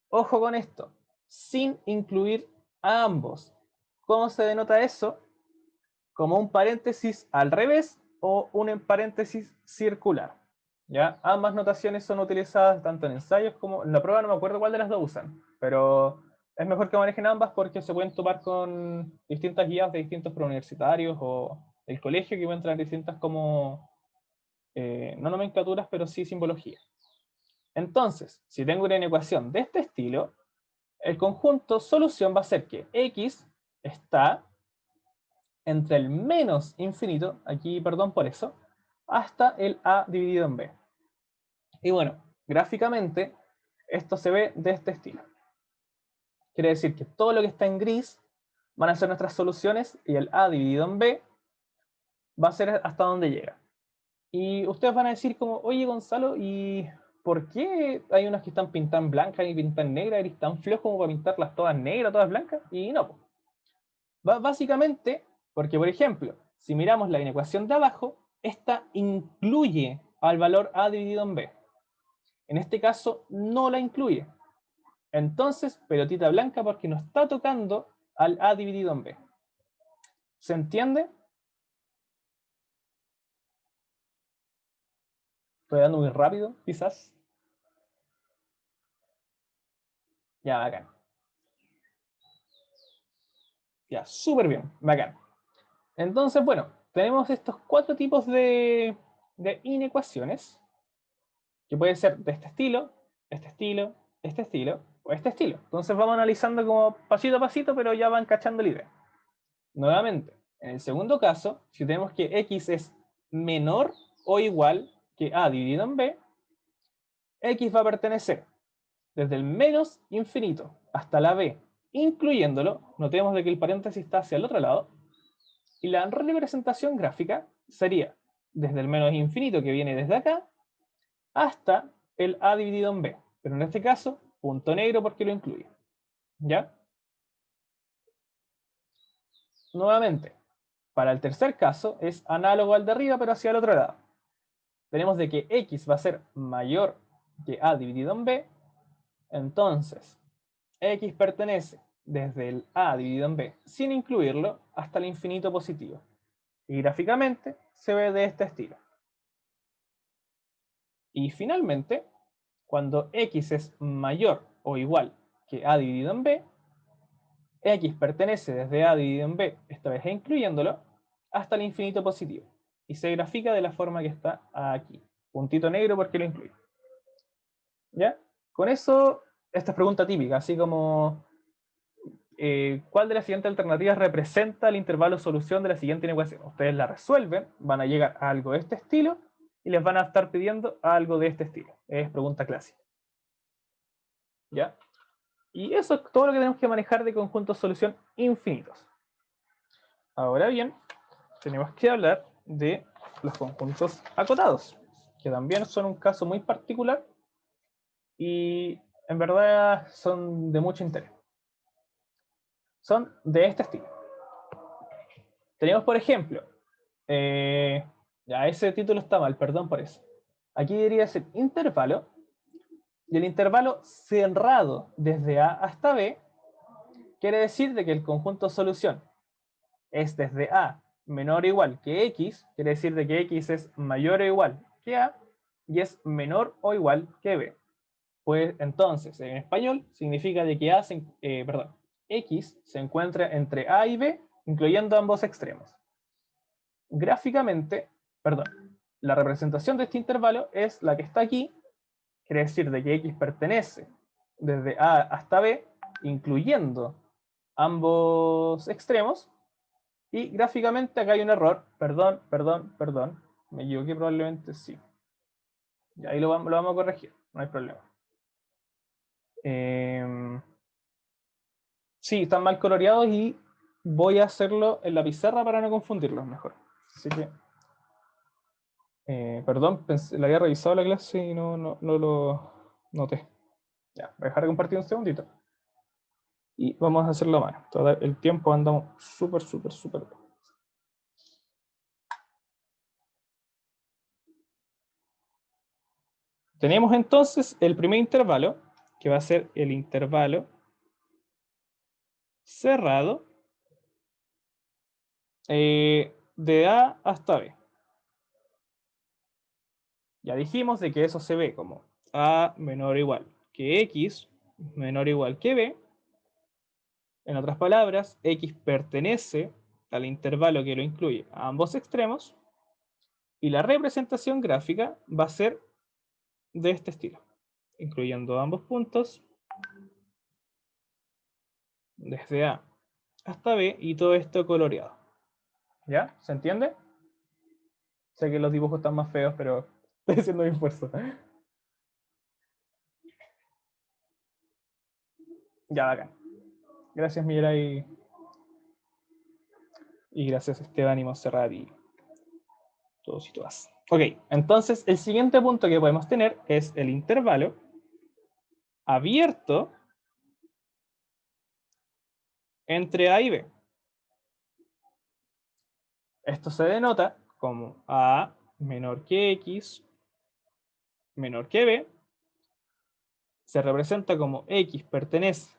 Ojo con esto, sin incluir a ambos. ¿Cómo se denota eso? Como un paréntesis al revés o un paréntesis circular. ¿Ya? Ambas notaciones son utilizadas tanto en ensayos como en la prueba, no me acuerdo cuál de las dos usan, pero es mejor que manejen ambas porque se pueden topar con distintas guías de distintos preuniversitarios o el colegio que encuentran distintas como, no nomenclaturas, pero sí simbología. Entonces, si tengo una ecuación de este estilo, el conjunto solución va a ser que x está entre el menos infinito, aquí perdón por eso, hasta el a dividido en b. Y bueno, gráficamente esto se ve de este estilo. Quiere decir que todo lo que está en gris van a ser nuestras soluciones y el a dividido en b va a ser hasta donde llega. Y ustedes van a decir como, oye Gonzalo, ¿y por qué hay unas que están pintadas en blanca y pintadas en negra? ¿Eres tan flojo como para pintarlas todas negras, todas blancas? Y no. Básicamente, porque por ejemplo, si miramos la inecuación de abajo, esta incluye al valor a dividido en b. En este caso, no la incluye. Entonces, pelotita blanca porque no está tocando al a dividido en b. ¿Se entiende? Estoy dando muy rápido, quizás. Ya, bacán. Ya, súper bien, bacán. Entonces, bueno, tenemos estos 4 tipos de inecuaciones, que pueden ser de este estilo, este estilo, este estilo, o este estilo. Entonces vamos analizando como pasito a pasito, pero ya van cachando la idea. Nuevamente, en el segundo caso, si tenemos que x es menor o igual que a dividido en b, x va a pertenecer desde el menos infinito hasta la b, incluyéndolo, notemos de que el paréntesis está hacia el otro lado, y la representación gráfica sería desde el menos infinito que viene desde acá hasta el a dividido en b, pero en este caso, punto negro porque lo incluye. ¿Ya? Nuevamente, para el tercer caso es análogo al de arriba, pero hacia el otro lado. Tenemos de que x va a ser mayor que a dividido en b, entonces x pertenece desde el a dividido en b, sin incluirlo, hasta el infinito positivo. Y gráficamente se ve de este estilo. Y finalmente, cuando x es mayor o igual que a dividido en b, x pertenece desde a dividido en b, esta vez incluyéndolo, hasta el infinito positivo. Y se grafica de la forma que está aquí. Puntito negro porque lo incluye. ¿Ya? Con eso, esta es pregunta típica, así como ¿cuál de las siguientes alternativas representa el intervalo solución de la siguiente inecuación? Ustedes la resuelven, van a llegar a algo de este estilo y les van a estar pidiendo algo de este estilo. Es pregunta clásica. ¿Ya? Y eso es todo lo que tenemos que manejar de conjuntos solución infinitos. Ahora bien, tenemos que hablar de los conjuntos acotados, que también son un caso muy particular y en verdad son de mucho interés. Son de este estilo. Tenemos, por ejemplo, ya ese título está mal, perdón por eso. Aquí debería ser intervalo, y el intervalo cerrado desde A hasta B quiere decir de que el conjunto solución es desde A menor o igual que X, quiere decir de que X es mayor o igual que A, y es menor o igual que B. Pues entonces, en español, significa de que X se encuentra entre A y B, incluyendo ambos extremos. Gráficamente, la representación de este intervalo es la que está aquí, quiere decir de que X pertenece desde A hasta B, incluyendo ambos extremos, y gráficamente acá hay un error, perdón, me equivoqué probablemente, sí. Y ahí lo vamos a corregir, no hay problema. Sí, están mal coloreados y voy a hacerlo en la pizarra para no confundirlos mejor. Así que, perdón, la había revisado la clase y no lo noté. Ya, voy a dejar de compartir un segundito. Y vamos a hacerlo a mano. Todo el tiempo andamos súper. Tenemos entonces el primer intervalo, que va a ser el intervalo cerrado de A hasta B. Ya dijimos de que eso se ve como A menor o igual que X menor o igual que B, En otras palabras, X pertenece al intervalo que lo incluye a ambos extremos, y la representación gráfica va a ser de este estilo, incluyendo ambos puntos, desde A hasta B, y todo esto coloreado. ¿Ya? ¿Se entiende? Sé que los dibujos están más feos, pero estoy haciendo mi esfuerzo. Ya, bacán. Gracias, Miguel, y gracias, Esteban y Montserrat y todos y todas. Ok, entonces el siguiente punto que podemos tener es el intervalo abierto entre A y B. Esto se denota como A menor que X menor que B. Se representa como X pertenece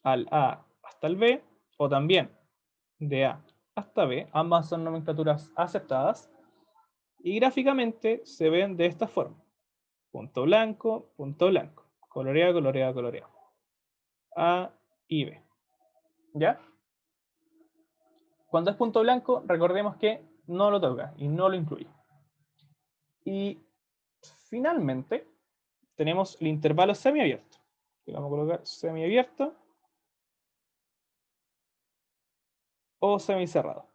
al A hasta el B, o también de A hasta B. Ambas son nomenclaturas aceptadas. Y gráficamente se ven de esta forma. Punto blanco, coloreado, coloreado, coloreado. A y B. ¿Ya? Cuando es punto blanco, recordemos que no lo toca y no lo incluye. Y finalmente tenemos el intervalo semiabierto. Vamos a colocar semiabierto o semicerrado.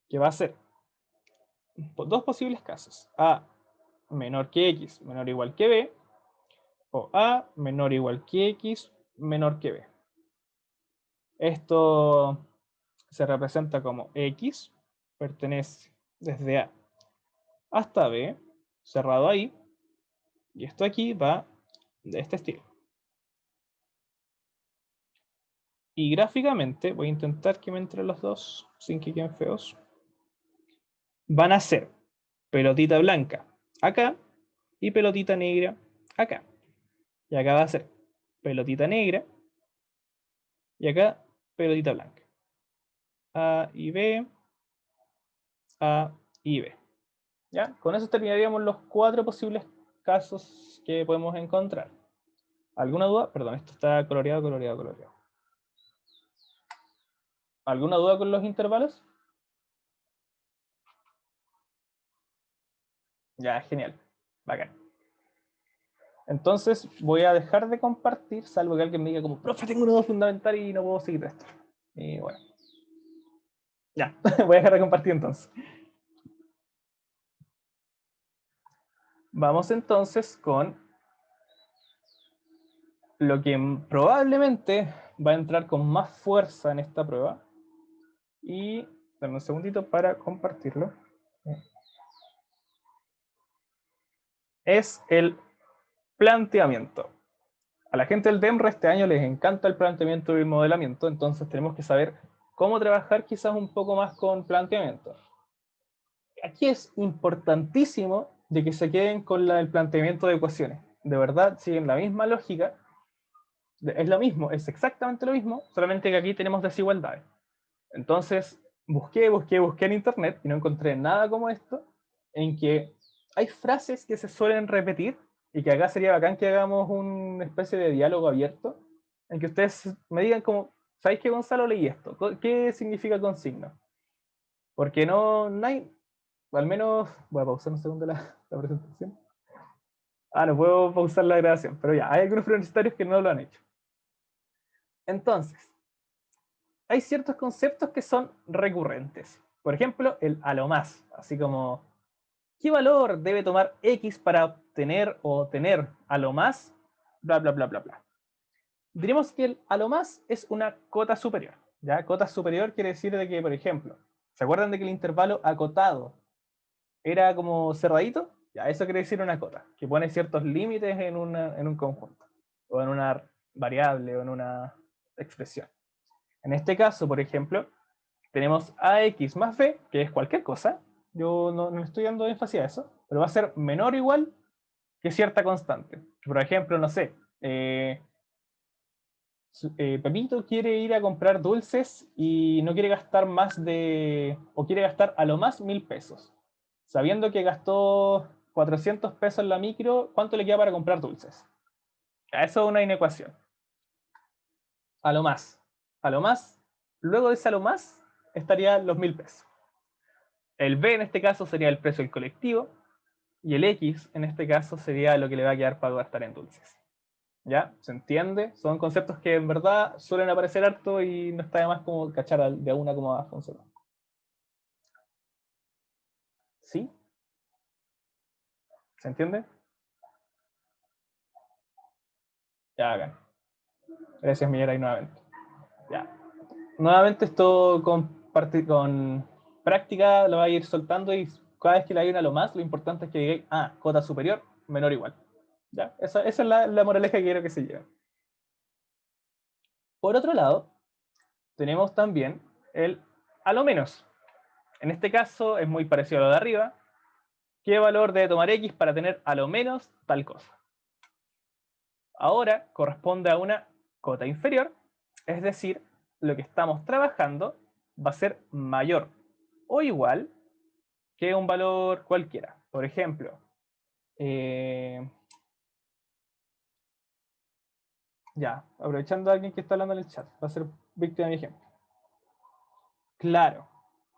Que va a ser dos posibles casos. A menor que X menor o igual que B, o A menor o igual que X menor que B. Esto se representa como X pertenece desde A hasta B, cerrado ahí, y esto aquí va de este estilo. Y gráficamente, voy a intentar que me entren los dos sin que queden feos. Van a ser pelotita blanca acá y pelotita negra acá. Y acá va a ser pelotita negra y acá pelotita blanca. A y B, A y B. ¿Ya? Con eso terminaríamos los 4 posibles casos que podemos encontrar. ¿Alguna duda? Perdón, esto está coloreado, coloreado, coloreado. ¿Alguna duda con los intervalos? Ya, genial. Bacán. Entonces voy a dejar de compartir, salvo que alguien me diga como, profe, tengo una duda fundamental y no puedo seguir esto. Y bueno. Ya, voy a dejar de compartir entonces. Vamos entonces con lo que probablemente va a entrar con más fuerza en esta prueba. Y dame un segundito para compartirlo. Es el planteamiento. A la gente del DEMRE este año les encanta el planteamiento y el modelamiento, entonces tenemos que saber cómo trabajar quizás un poco más con planteamiento. Aquí es importantísimo de que se queden con el planteamiento de ecuaciones. De verdad, siguen la misma lógica. Es lo mismo, es exactamente lo mismo, solamente que aquí tenemos desigualdades. Entonces, busqué en internet y no encontré nada como esto, en que hay frases que se suelen repetir y que acá sería bacán que hagamos una especie de diálogo abierto, en que ustedes me digan como, ¿sabéis que Gonzalo leí esto? ¿Qué significa consigna? Porque no hay, al menos, voy a pausar un segundo la presentación. No puedo pausar la grabación, pero ya, hay algunos universitarios que no lo han hecho. Entonces, hay ciertos conceptos que son recurrentes. Por ejemplo, el a lo más, así como, ¿qué valor debe tomar X para obtener o tener a lo más? Bla, bla, bla, bla, bla. Diremos que el a lo más es una cota superior. ¿Ya? Cota superior quiere decir de que, por ejemplo, ¿se acuerdan de que el intervalo acotado era como cerradito? Ya, eso quiere decir una cota, que pone ciertos límites en un conjunto, o en una variable, o en una expresión. En este caso, por ejemplo, tenemos AX más B, que es cualquier cosa. Yo no estoy dando énfasis a eso, pero va a ser menor o igual que cierta constante. Por ejemplo, no sé, Pepito quiere ir a comprar dulces y no quiere gastar más o quiere gastar a lo más 1000 pesos. Sabiendo que gastó 400 pesos en la micro, ¿cuánto le queda para comprar dulces? Eso es una inecuación. A lo más. A lo más. Luego de ese a lo más estarían los 1000 pesos. El B en este caso sería el precio del colectivo. Y el X en este caso sería lo que le va a quedar para gastar en dulces. ¿Ya? ¿Se entiende? Son conceptos que en verdad suelen aparecer harto y no está de más como cachar de una cómo va a funcionar. ¿Sí? ¿Se entiende? Ya, hagan. Gracias, Miguel, nuevamente. Ya. Nuevamente esto con práctica lo va a ir soltando y cada vez que le hay una lo más, lo importante es que digáis, cota superior, menor o igual. ¿Ya? Esa es la moraleja que quiero que se lleve. Por otro lado, tenemos también el a lo menos. En este caso es muy parecido a lo de arriba. ¿Qué valor debe tomar X para tener a lo menos tal cosa? Ahora corresponde a una cota inferior, es decir, lo que estamos trabajando va a ser mayor o igual que un valor cualquiera. Por ejemplo, ya, aprovechando a alguien que está hablando en el chat, va a ser víctima de mi ejemplo. Claro,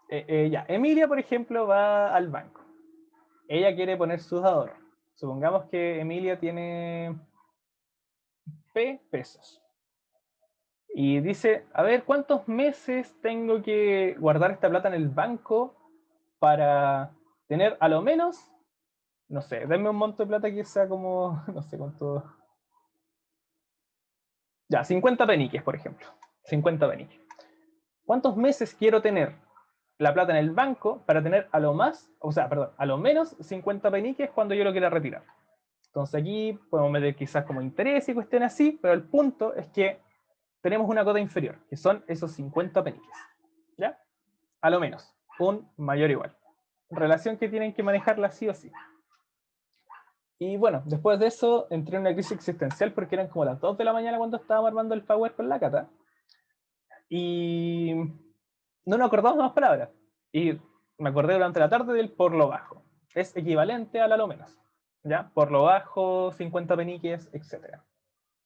ya, Emilia, por ejemplo, va al banco. Ella quiere poner sus ahorros. Supongamos que Emilia tiene P pesos. Y dice, a ver, ¿cuántos meses tengo que guardar esta plata en el banco para tener a lo menos, no sé, denme un monto de plata que sea como, no sé cuánto. Ya, 50 peniques, por ejemplo. 50 peniques. ¿Cuántos meses quiero tener la plata en el banco para tener a lo más, o sea, perdón, a lo menos 50 peniques cuando yo lo quiera retirar? Entonces aquí podemos meter quizás como interés y cuestiones así, pero el punto es que tenemos una cota inferior, que son esos 50 peniques. ¿Ya? A lo menos, un mayor o igual. Relación que tienen que manejarla sí o sí. Y bueno, después de eso entré en una crisis existencial porque eran como las 2 de la mañana cuando estábamos armando el Power con la Cata. Y no nos acordamos más palabras. Y me acordé durante la tarde del por lo bajo. Es equivalente al a lo menos. ¿Ya? Por lo bajo, 50 peniques, etc.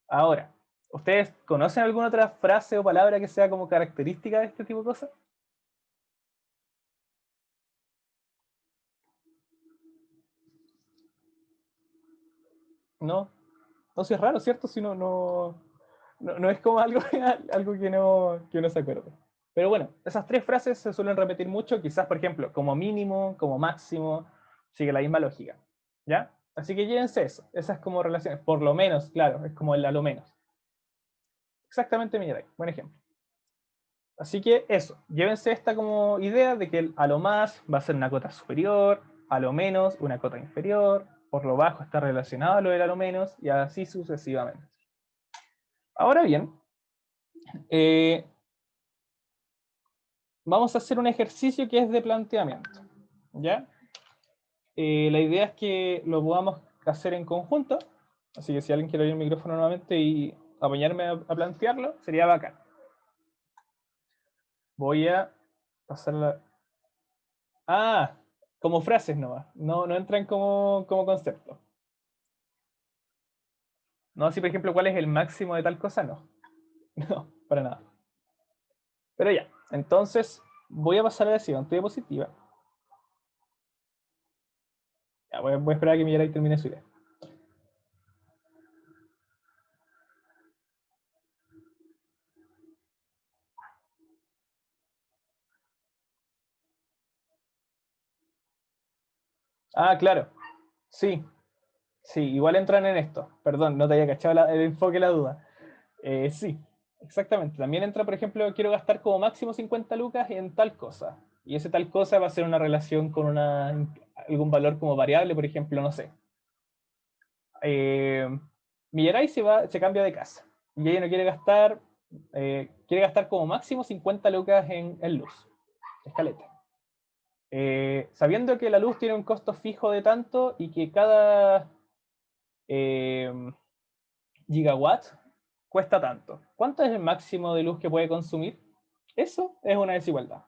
Ahora, ¿ustedes conocen alguna otra frase o palabra que sea como característica de este tipo de cosas? No, no, si es raro, ¿cierto? Si no es como algo, algo que no se acuerde. Pero bueno, esas tres frases se suelen repetir mucho, quizás, por ejemplo, como mínimo, como máximo, sigue la misma lógica. ¿Ya? Así que llévense eso, esas como relaciones, por lo menos, claro, es como el a lo menos. Exactamente, Miguel, buen ejemplo. Así que eso, llévense esta como idea de que el a lo más va a ser una cota superior, a lo menos una cota inferior, por lo bajo está relacionado a lo del a lo menos, y así sucesivamente. Ahora bien, vamos a hacer un ejercicio que es de planteamiento. ¿Ya? La idea es que lo podamos hacer en conjunto, así que si alguien quiere abrir el micrófono nuevamente y apoyarme a plantearlo, sería bacán. Voy a pasarla. Como frases nomás, no entran como concepto. No, si por ejemplo, ¿cuál es el máximo de tal cosa? No, no, para nada. Pero ya, entonces voy a pasar a la siguiente diapositiva. Ya, voy a esperar a que Mirai termine su idea. Claro. Sí, sí, igual entran en esto. Perdón, no te había cachado el enfoque, la duda. Sí, exactamente. También entra, por ejemplo, quiero gastar como máximo 50 lucas en tal cosa. Y ese tal cosa va a ser una relación con algún valor como variable, por ejemplo, no sé. Millaray se cambia de casa. Y ella no quiere gastar como máximo 50 lucas en luz. Escaleta. Sabiendo que la luz tiene un costo fijo de tanto y que cada gigawatt cuesta tanto. ¿Cuánto es el máximo de luz que puede consumir? Eso es una desigualdad.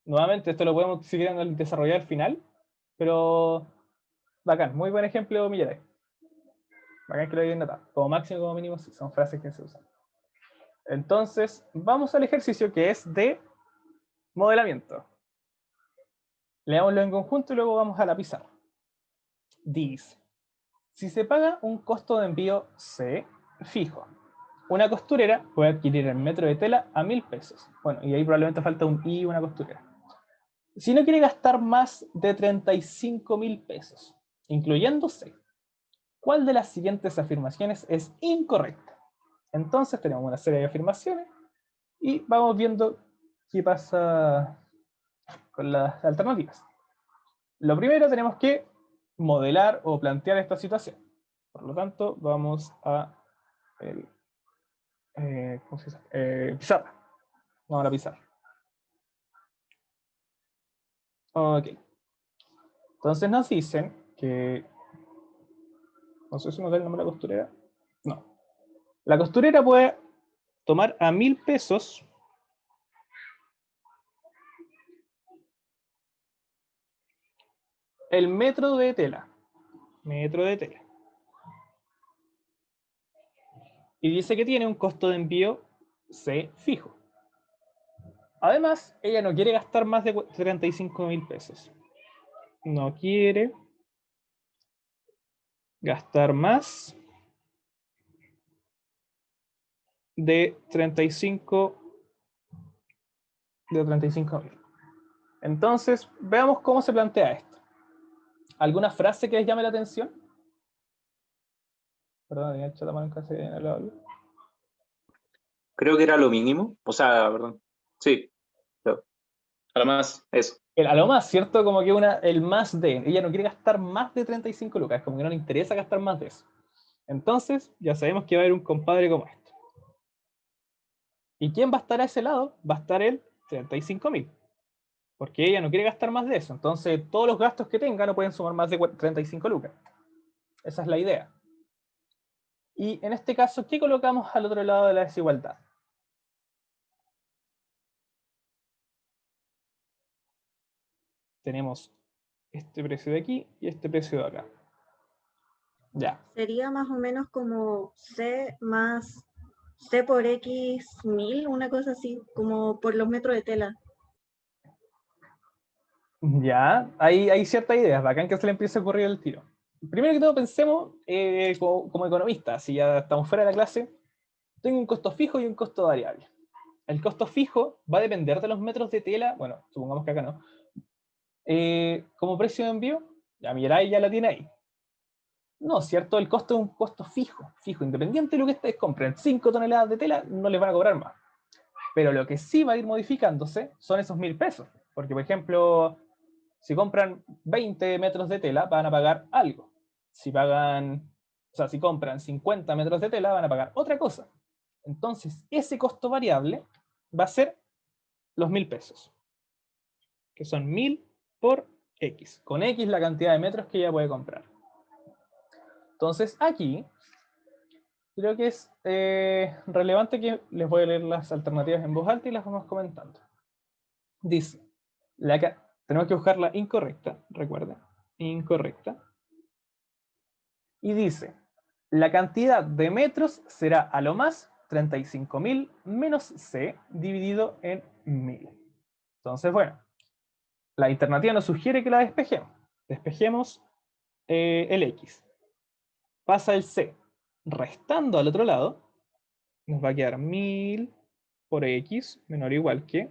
Nuevamente, esto lo podemos seguir desarrollar al final, pero bacán, muy buen ejemplo, Millaray. Bacán que lo hayan notado. Como máximo, como mínimo, sí, son frases que se usan. Entonces, vamos al ejercicio que es de modelamiento. Leámoslo en conjunto y luego vamos a la pizarra. Dice, si se paga un costo de envío C fijo, una costurera puede adquirir el metro de tela a 1.000 pesos. Bueno, y ahí probablemente falta un I y una costurera. Si no quiere gastar más de 35.000 pesos, incluyendo C, ¿cuál de las siguientes afirmaciones es incorrecta? Entonces tenemos una serie de afirmaciones y vamos viendo qué pasa con las alternativas. Lo primero, tenemos que modelar o plantear esta situación. Por lo tanto, vamos a ¿cómo se dice? Pizarra. Vamos a la pizarra. Ok. Entonces nos dicen que... No sé si nos da el nombre de la costurera. No. La costurera puede tomar a 1.000 pesos el metro de tela. Metro de tela. Y dice que tiene un costo de envío C fijo. Además, ella no quiere gastar más de 35.000 pesos. No quiere gastar más de 35.000. Entonces, veamos cómo se plantea esto. ¿Alguna frase que les llame la atención? Perdón, tenía el chat a mano en casa y no lo hablo. Creo que era lo mínimo. O sea, perdón. Sí. Pero, a lo más, eso. A lo más, ¿cierto? Como que el más de. Ella no quiere gastar más de 35 lucas. Como que no le interesa gastar más de eso. Entonces, ya sabemos que va a haber un compadre como este. ¿Y quién va a estar a ese lado? Va a estar el 35.000. Porque ella no quiere gastar más de eso. Entonces, todos los gastos que tenga no pueden sumar más de 35 lucas. Esa es la idea. Y en este caso, ¿qué colocamos al otro lado de la desigualdad? Tenemos este precio de aquí y este precio de acá. Ya. Sería más o menos como C más C por X 1000, una cosa así, como por los metros de tela. Ya, hay ciertas ideas, bacán que se le empiece a ocurrir el tiro. Primero que todo pensemos como economistas, si ya estamos fuera de la clase, tengo un costo fijo y un costo variable. El costo fijo va a depender de los metros de tela, bueno, supongamos que acá no. Como precio de envío, ya Mirai ya la tiene ahí. No, ¿cierto? El costo es un costo fijo, independiente de lo que ustedes compren. 5 toneladas de tela no les van a cobrar más. Pero lo que sí va a ir modificándose son esos 1.000 pesos. Porque, por ejemplo, si compran 20 metros de tela, van a pagar algo. Si compran 50 metros de tela, van a pagar otra cosa. Entonces, ese costo variable va a ser los 1.000 pesos. Que son 1.000 por X. Con X la cantidad de metros que ella puede comprar. Entonces, aquí, creo que es relevante que les voy a leer las alternativas en voz alta y las vamos comentando. Dice, tenemos que buscar la incorrecta, recuerda, incorrecta. Y dice, la cantidad de metros será a lo más 35.000 menos C dividido en 1.000. Entonces, bueno, la alternativa nos sugiere que la despejemos. Despejemos el X. Pasa el C. Restando al otro lado, nos va a quedar 1.000 por X menor o igual que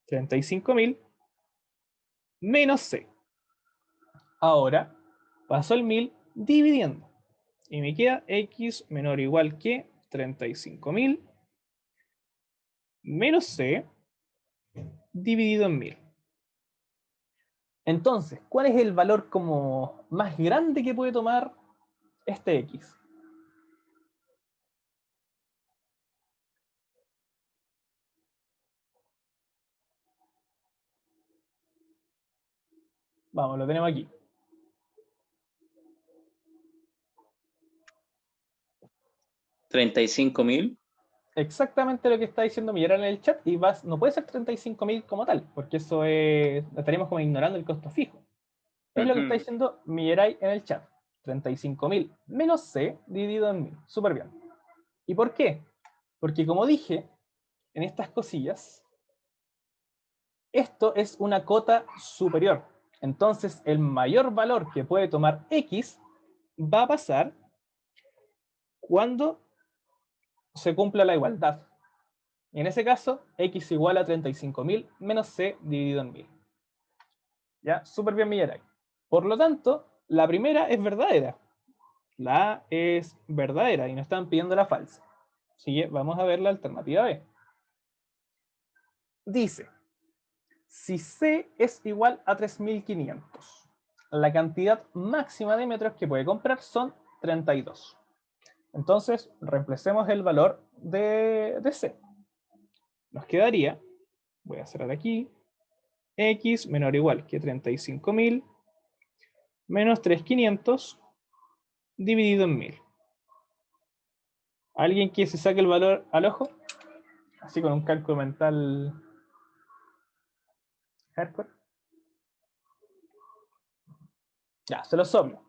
35.000 menos C. Ahora paso el 1.000 dividiendo. Y me queda X menor o igual que 35.000 menos C dividido en 1.000. Entonces, ¿cuál es el valor como más grande que puede tomar este X? Vamos, lo tenemos aquí. ¿35.000? Exactamente lo que está diciendo Miguel en el chat, y no puede ser 35.000 como tal, porque estaríamos como ignorando el costo fijo. Es lo que está diciendo Miguel en el chat. 35.000 menos c dividido en 1000. Súper bien. ¿Y por qué? Porque como dije, en estas cosillas, esto es una cota superior. Entonces, el mayor valor que puede tomar x va a pasar cuando se cumpla la igualdad. Y en ese caso, x igual a 35.000 menos c dividido en 1000. ¿Ya? Súper bien, Millaray. Por lo tanto, la primera es verdadera. La A es verdadera y nos están pidiendo la falsa. Así que vamos a ver la alternativa B. Dice, si C es igual a 3.500, la cantidad máxima de metros que puede comprar son 32. Entonces, reemplacemos el valor de C. Nos quedaría, voy a cerrar aquí, x menor o igual que 35.000 menos 3.500 dividido en 1000. ¿Alguien que se saque el valor al ojo? Así con un cálculo mental hardcore. Ya, se lo soplo.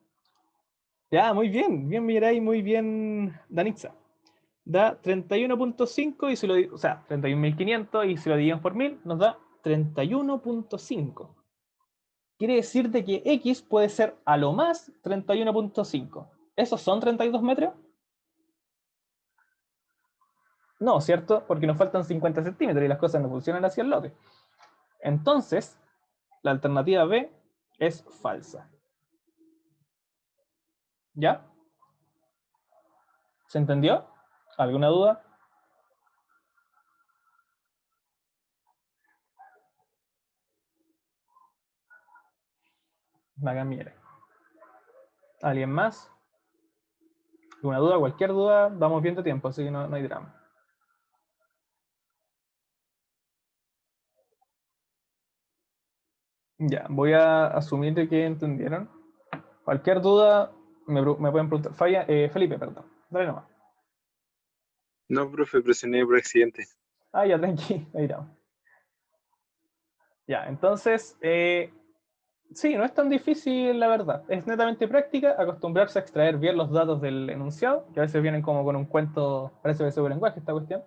Ya, muy bien, bien Mirai, muy bien Danitza. Da 31.5 y si lo, o sea, 31.500 y si lo dividimos por 1000 nos da 31.5. Quiere decir de que x puede ser a lo más 31.5. ¿Esos son 32 metros? No, ¿cierto? Porque nos faltan 50 centímetros y las cosas no funcionan hacia el lote. Entonces, la alternativa B es falsa. ¿Ya? ¿Se entendió? ¿Alguna duda? Magamiere. ¿Alguien más? ¿Alguna duda? Cualquier duda, vamos bien de tiempo, así que no hay drama. Ya, voy a asumir de que entendieron. Cualquier duda me pueden preguntar. Felipe, perdón. Dale nomás. No, profe, presioné por accidente. Ah, ya, tranqui. Ahí estamos. Ya, entonces, sí, no es tan difícil, la verdad. Es netamente práctica, acostumbrarse a extraer bien los datos del enunciado, que a veces vienen como con un cuento, parece de lenguaje esta cuestión.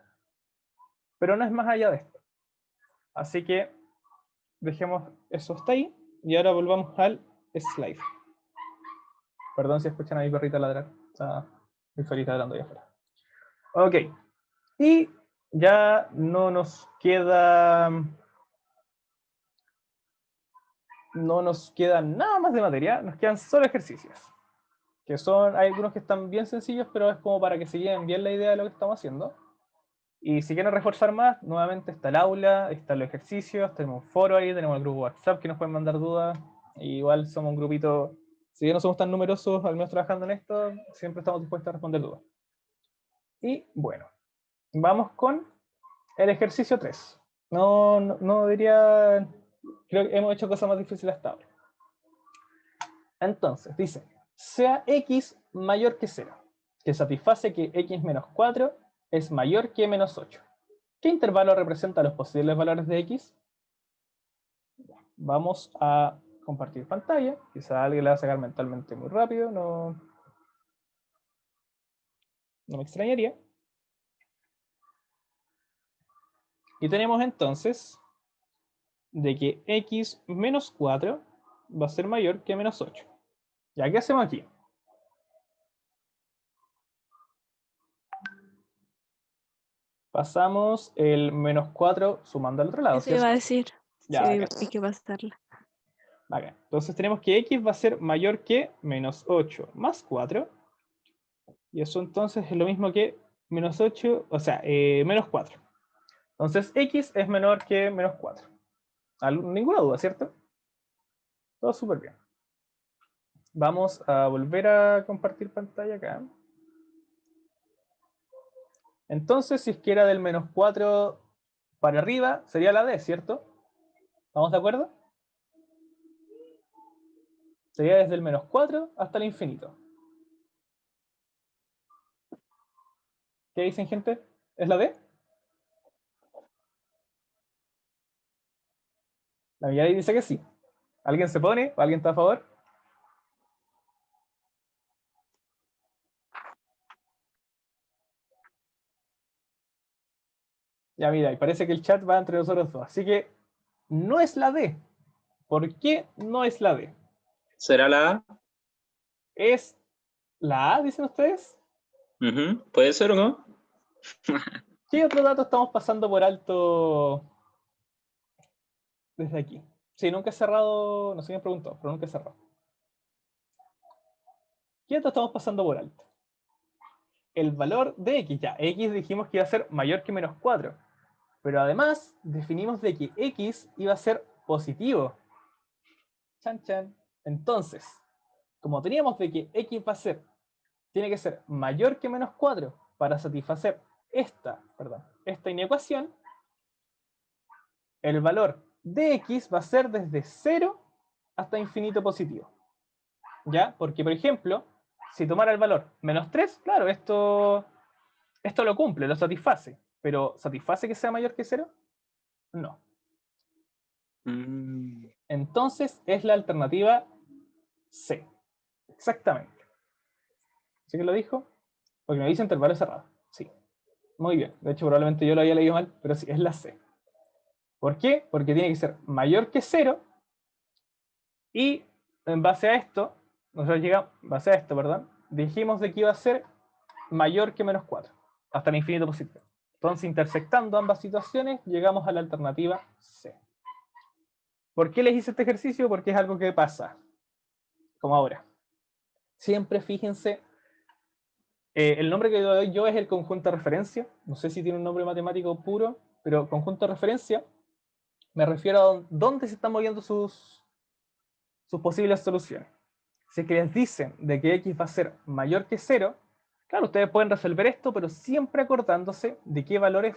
Pero no es más allá de esto. Así que dejemos eso hasta ahí y ahora volvamos al slide. Perdón si escuchan a mi perrita ladrar. Está muy feliz ladrando allá afuera. Ok. Y ya no nos queda nada más de materia, nos quedan solo ejercicios. Que son, hay algunos que están bien sencillos, pero es como para que se lleven bien la idea de lo que estamos haciendo. Y si quieren reforzar más, nuevamente está el aula, están los ejercicios, tenemos un foro ahí, tenemos el grupo WhatsApp que nos pueden mandar dudas. Y igual somos un grupito, si bien no somos tan numerosos, al menos trabajando en esto, siempre estamos dispuestos a responder dudas. Y bueno, vamos con el ejercicio 3. No diría, creo que hemos hecho cosas más difíciles hasta ahora. Entonces, dice, sea x mayor que 0, que satisface que x menos 4 es mayor que menos 8. ¿Qué intervalo representa los posibles valores de x? Vamos a compartir pantalla. Quizá alguien la va a sacar mentalmente muy rápido, no me extrañaría. Y tenemos entonces de que x menos 4 va a ser mayor que menos 8. ¿Ya qué hacemos aquí? Pasamos el menos 4 sumando al otro lado, Eso iba a ¿cierto? decir. Ya, Sí, bacán. hay que pasarla. Bacán. Entonces tenemos que x va a ser mayor que menos 8 más 4. Y eso entonces es lo mismo que menos 8, o sea, menos 4. Entonces x es menor que menos 4. Ninguna duda, ¿cierto? Todo súper bien. Vamos a volver a compartir pantalla acá. Entonces, si es que era del menos 4 para arriba, sería la d, ¿cierto? ¿Estamos de acuerdo? Sería desde el menos 4 hasta el infinito. ¿Qué dicen, gente? ¿Es la d? La mayoría dice que sí. ¿Alguien se pone? ¿O alguien está a favor? Ya mira, y parece que el chat va entre nosotros dos. Así que no es la D. ¿Por qué no es la D? ¿Será la A? ¿Es la A, dicen ustedes? Ujú. ¿Puede ser o no? ¿Qué otro dato estamos pasando por alto desde aquí? Sí, nunca he cerrado, no sé quién preguntó, pero nunca he cerrado. ¿Qué dato estamos pasando por alto? El valor de x, ya, x dijimos que iba a ser mayor que menos 4, pero además definimos de que x iba a ser positivo. Chan, chan. Entonces, como teníamos de que x va a ser, tiene que ser mayor que menos 4 para satisfacer esta inecuación, el valor de x va a ser desde 0 hasta infinito positivo. ¿Ya? Porque, por ejemplo, si tomara el valor menos 3, claro, esto lo cumple, lo satisface. Pero ¿satisface que sea mayor que 0? No. Mm. Entonces es la alternativa C. Exactamente. ¿Sí que lo dijo? Porque me dice intervalo cerrado. Sí. Muy bien. De hecho, probablemente yo lo había leído mal, pero sí, es la C. ¿Por qué? Porque tiene que ser mayor que 0 y en base a esto, nosotros llegamos, perdón, dijimos de que iba a ser mayor que menos 4, hasta el infinito positivo. Entonces, intersectando ambas situaciones, llegamos a la alternativa C. ¿Por qué les hice este ejercicio? Porque es algo que pasa, como ahora. Siempre fíjense, el nombre que doy yo es el conjunto de referencia. No sé si tiene un nombre matemático puro, pero conjunto de referencia me refiero a dónde se están moviendo sus posibles soluciones. Si es que les dicen de que x va a ser mayor que 0, claro, ustedes pueden resolver esto, pero siempre acordándose de qué valores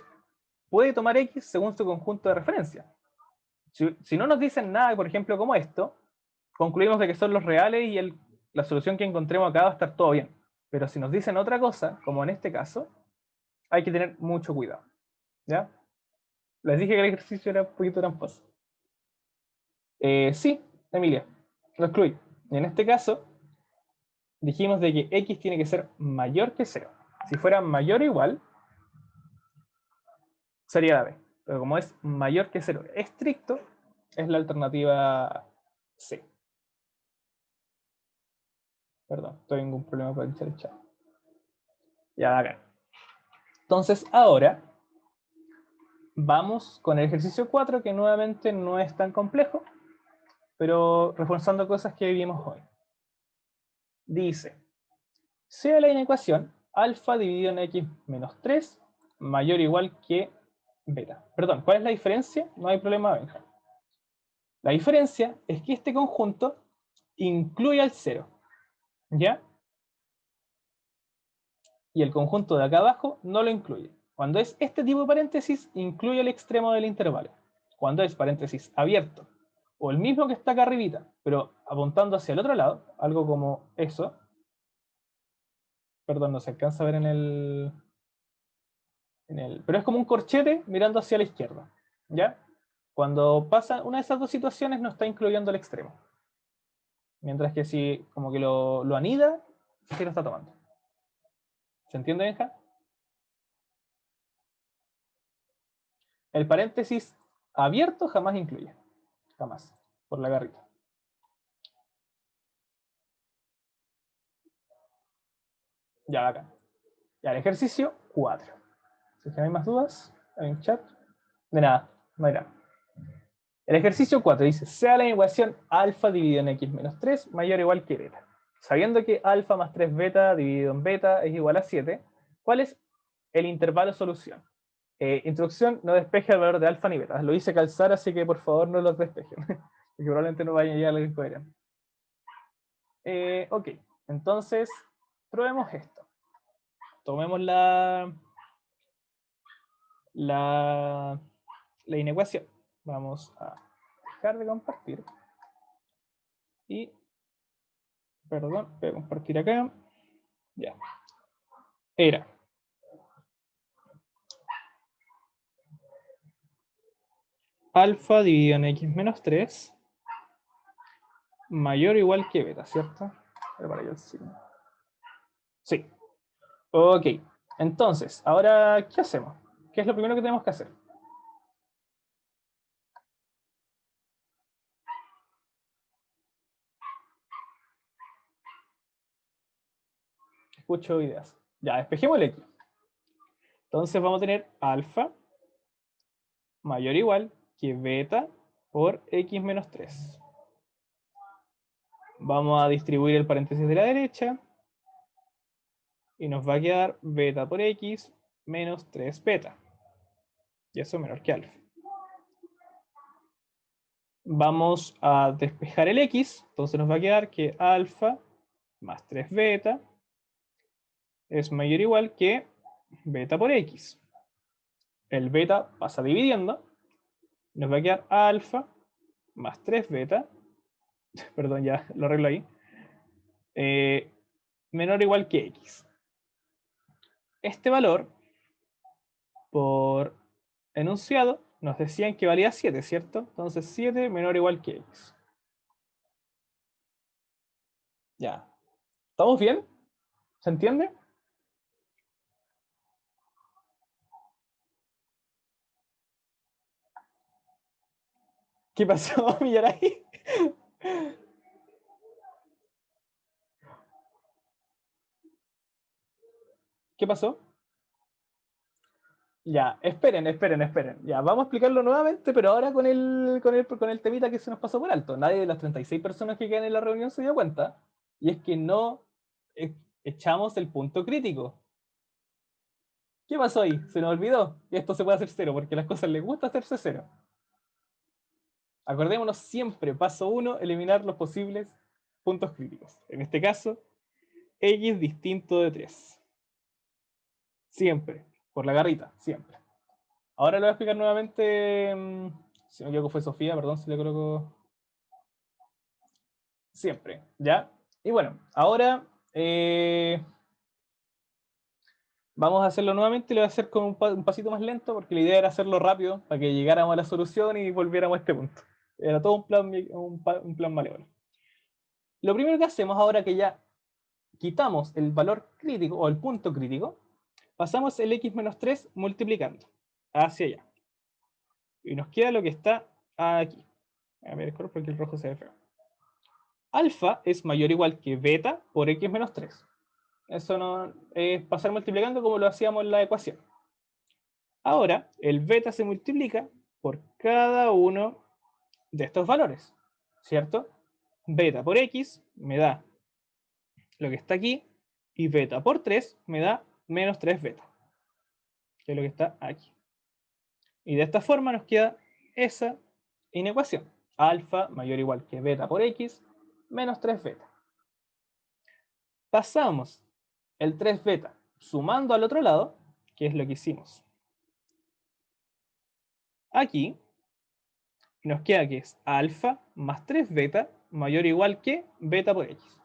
puede tomar x según su conjunto de referencia. Si no nos dicen nada, por ejemplo, como esto, concluimos de que son los reales y la solución que encontremos acá va a estar todo bien. Pero si nos dicen otra cosa, como en este caso, hay que tener mucho cuidado. ¿Ya? Les dije que el ejercicio era un poquito tramposo. Sí, Emilia, lo excluí. Y en este caso, dijimos de que x tiene que ser mayor que 0. Si fuera mayor o igual, sería la B. Pero como es mayor que 0 estricto, es la alternativa C. Perdón, tengo un problema para echar el chat. Ya, acá. Entonces, ahora vamos con el ejercicio 4, que nuevamente no es tan complejo, pero reforzando cosas que vimos hoy. Dice, sea la inecuación alfa dividido en x menos 3 mayor o igual que beta. Perdón, ¿cuál es la diferencia? No hay problema, Benja. La diferencia es que este conjunto incluye al 0, ¿ya? Y el conjunto de acá abajo no lo incluye. Cuando es este tipo de paréntesis, incluye el extremo del intervalo. Cuando es paréntesis abierto, o el mismo que está acá arribita, pero apuntando hacia el otro lado, algo como eso. Perdón, no se alcanza a ver en el... Pero es como un corchete mirando hacia la izquierda, ¿ya? Cuando pasa una de esas dos situaciones no está incluyendo el extremo. Mientras que si como que lo anida, sí lo está tomando. ¿Se entiende, Benja? El paréntesis abierto jamás incluye. Jamás. Por la garrita. Ya, acá. Ya, el ejercicio 4. Si no hay más dudas, hay un chat. De nada, no hay nada. El ejercicio 4 dice, sea la ecuación alfa dividido en x menos 3 mayor o igual que beta. Sabiendo que alfa más 3 beta dividido en beta es igual a 7, ¿cuál es el intervalo solución? Introducción, no despeje el valor de alfa ni beta. Lo hice calzar, así que por favor no los despejen. Porque probablemente no vayan a llegar a lo que quieran. Ok, entonces probemos esto. Tomemos la inecuación. Vamos a dejar de compartir. Y, perdón, voy a compartir acá. Ya. Era alfa dividido en x menos 3 mayor o igual que beta, ¿cierto? Para yo el signo. Sí. Ok. Entonces, ahora, ¿qué hacemos? ¿qué es lo primero que tenemos que hacer? Escucho ideas. Ya, despejemos el X. Entonces vamos a tener alfa mayor o igual que beta por X menos 3. Vamos a distribuir el paréntesis de la derecha. Y nos va a quedar beta por X menos 3 beta. Y eso menor que alfa. Vamos a despejar el X. Entonces nos va a quedar que alfa más 3 beta es mayor o igual que beta por X. El beta pasa dividiendo. Nos va a quedar alfa más 3 beta. Perdón, ya lo arreglo ahí. Menor o igual que X. Este valor, por enunciado, nos decían que valía 7, ¿cierto? Entonces 7 menor o igual que X. Ya. ¿Estamos bien? ¿Se entiende? ¿Qué pasó, Millaray? ¿Qué pasó? Ya, esperen. Ya, vamos a explicarlo nuevamente, pero ahora con el temita que se nos pasó por alto. Nadie de las 36 personas que quedan en la reunión se dio cuenta. Y es que no echamos el punto crítico. ¿Qué pasó ahí? Se nos olvidó que esto se puede hacer cero, porque a las cosas les gusta hacerse cero. Acordémonos siempre, paso 1, eliminar los posibles puntos críticos. En este caso, X distinto de 3. Siempre, por la garrita, siempre. Ahora lo voy a explicar nuevamente, si no me equivoco fue Sofía, perdón si le coloco... Siempre, ¿ya? Y bueno, ahora vamos a hacerlo nuevamente y lo voy a hacer con un pasito más lento, porque la idea era hacerlo rápido, para que llegáramos a la solución y volviéramos a este punto. Era todo un plan malévolo. Lo primero que hacemos ahora que ya quitamos el valor crítico o el punto crítico, pasamos el x menos 3 multiplicando hacia allá. Y nos queda lo que está aquí. A ver, porque el rojo se ve feo. Alfa es mayor o igual que beta por x menos 3. Eso no es pasar multiplicando como lo hacíamos en la ecuación. Ahora, el beta se multiplica por cada uno de estos valores, ¿cierto? Beta por x me da lo que está aquí, y beta por 3 me da menos 3 beta, que es lo que está aquí. Y de esta forma nos queda esa inecuación. Alfa mayor o igual que beta por x menos 3 beta. Pasamos el 3 beta sumando al otro lado, que es lo que hicimos aquí, nos queda que es alfa más 3 beta mayor o igual que beta por x.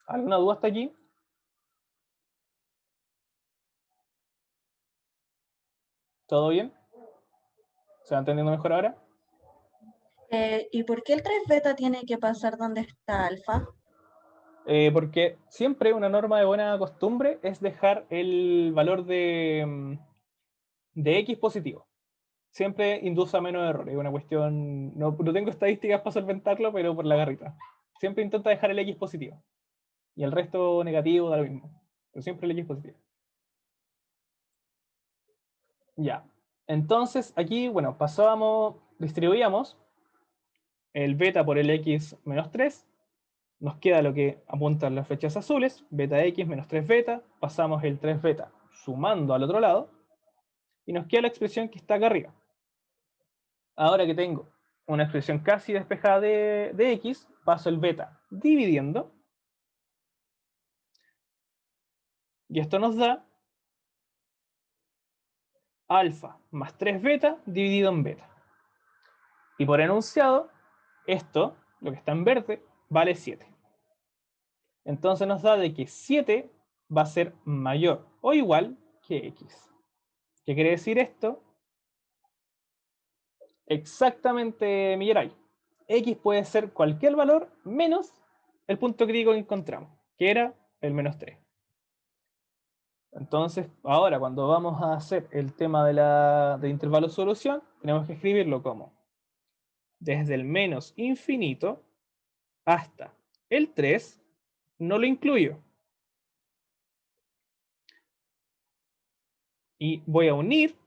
¿Alguna duda hasta aquí? ¿Todo bien? ¿Se va entendiendo mejor ahora? ¿Y por qué el 3 beta tiene que pasar donde está alfa? Porque siempre una norma de buena costumbre es dejar el valor de x positivo. Siempre induce a menos errores. Es una cuestión. No tengo estadísticas para solventarlo, pero por la garrita. Siempre intenta dejar el x positivo. Y el resto negativo da lo mismo. Pero siempre el x positivo. Ya. Entonces, aquí, bueno, distribuíamos el beta por el x menos 3. Nos queda lo que apuntan las flechas azules, beta x menos 3 beta. Pasamos el 3 beta sumando al otro lado. Y nos queda la expresión que está acá arriba. Ahora que tengo una expresión casi despejada de x, paso el beta dividiendo. Y esto nos da alfa más 3 beta dividido en beta. Y por enunciado, esto, lo que está en verde, vale 7. Entonces nos da de que 7 va a ser mayor o igual que x. ¿Qué quiere decir esto? Exactamente, Millaray. X puede ser cualquier valor menos el punto crítico que encontramos, que era el menos 3. Entonces, ahora cuando vamos a hacer el tema de intervalo de solución, tenemos que escribirlo como desde el menos infinito hasta el 3, no lo incluyo. Y voy a unir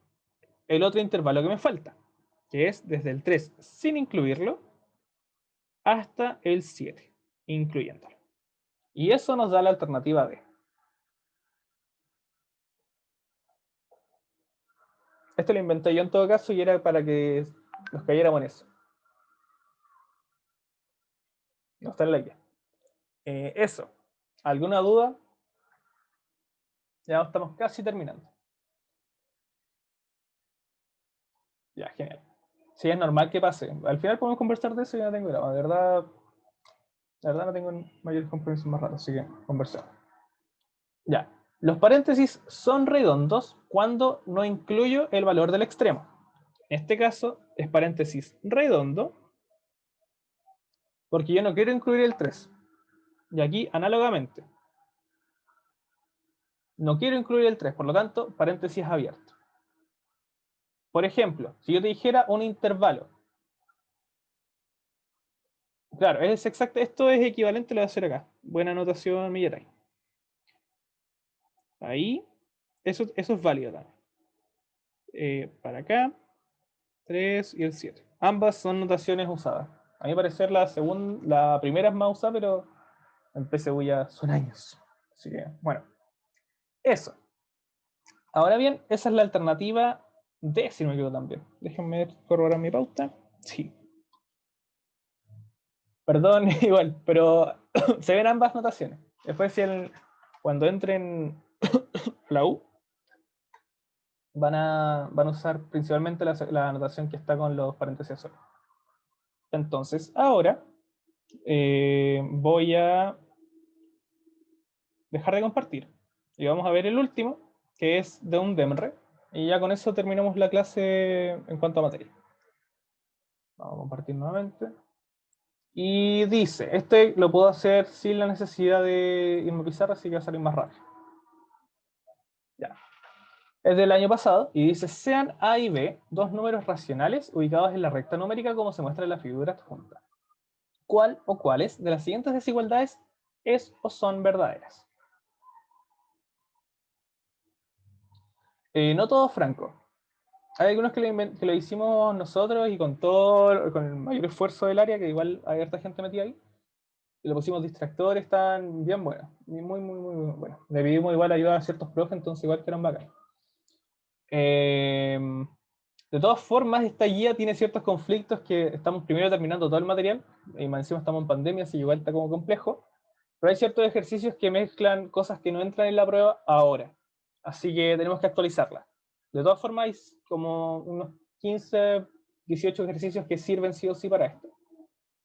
el otro intervalo que me falta, que es desde el 3 sin incluirlo hasta el 7, incluyéndolo. Y eso nos da la alternativa D. Esto lo inventé yo en todo caso y era para que nos cayéramos en eso. No está en la guía. Eso. ¿Alguna duda? Ya estamos casi terminando. Ya, genial. Sí, es normal que pase. Al final podemos conversar de eso y no tengo drama. De verdad no tengo mayores compromisos más raros, así que conversemos. Ya. Los paréntesis son redondos cuando no incluyo el valor del extremo. En este caso es paréntesis redondo porque yo no quiero incluir el 3. Y aquí, análogamente, no quiero incluir el 3, por lo tanto, paréntesis abierto. Por ejemplo, si yo te dijera un intervalo. Claro, es exacto, esto es equivalente, lo voy a hacer acá. Buena anotación, Millaray. Ahí, eso es válido también. Para acá, 3 y el 7. Ambas son notaciones usadas. A mi parecer la primera es más usada, pero en PSU ya son años. Así que, bueno. Eso. Ahora bien, esa es la alternativa D, si no me equivoco también. Déjenme corroborar mi pauta. Sí. Perdón, igual, pero se ven ambas notaciones. Después, cuando entren la U, van a usar principalmente la notación que está con los paréntesis solos. Entonces, ahora voy a dejar de compartir y vamos a ver el último, que es de un DEMRE, y ya con eso terminamos la clase en cuanto a materia. Vamos a compartir nuevamente. Y dice, este lo puedo hacer sin la necesidad de irme a pizarra, así que va a salir más rápido. Ya. Es del año pasado y dice, sean A y B dos números racionales ubicados en la recta numérica como se muestra en la figura adjunta. ¿Cuál o cuáles de las siguientes desigualdades es o son verdaderas? No todo franco. Hay algunos que lo hicimos nosotros y con el mayor esfuerzo del área, que igual hay harta gente metida ahí. Y le pusimos distractores, están bien buenos. Muy buenos. Le pedimos igual ayuda a ciertos profes, entonces igual que eran bacán. De todas formas, esta guía tiene ciertos conflictos que estamos primero terminando todo el material, y más encima estamos en pandemia, así que igual está como complejo. Pero hay ciertos ejercicios que mezclan cosas que no entran en la prueba ahora. Así que tenemos que actualizarla. De todas formas, hay como unos 15, 18 ejercicios que sirven sí o sí para esto.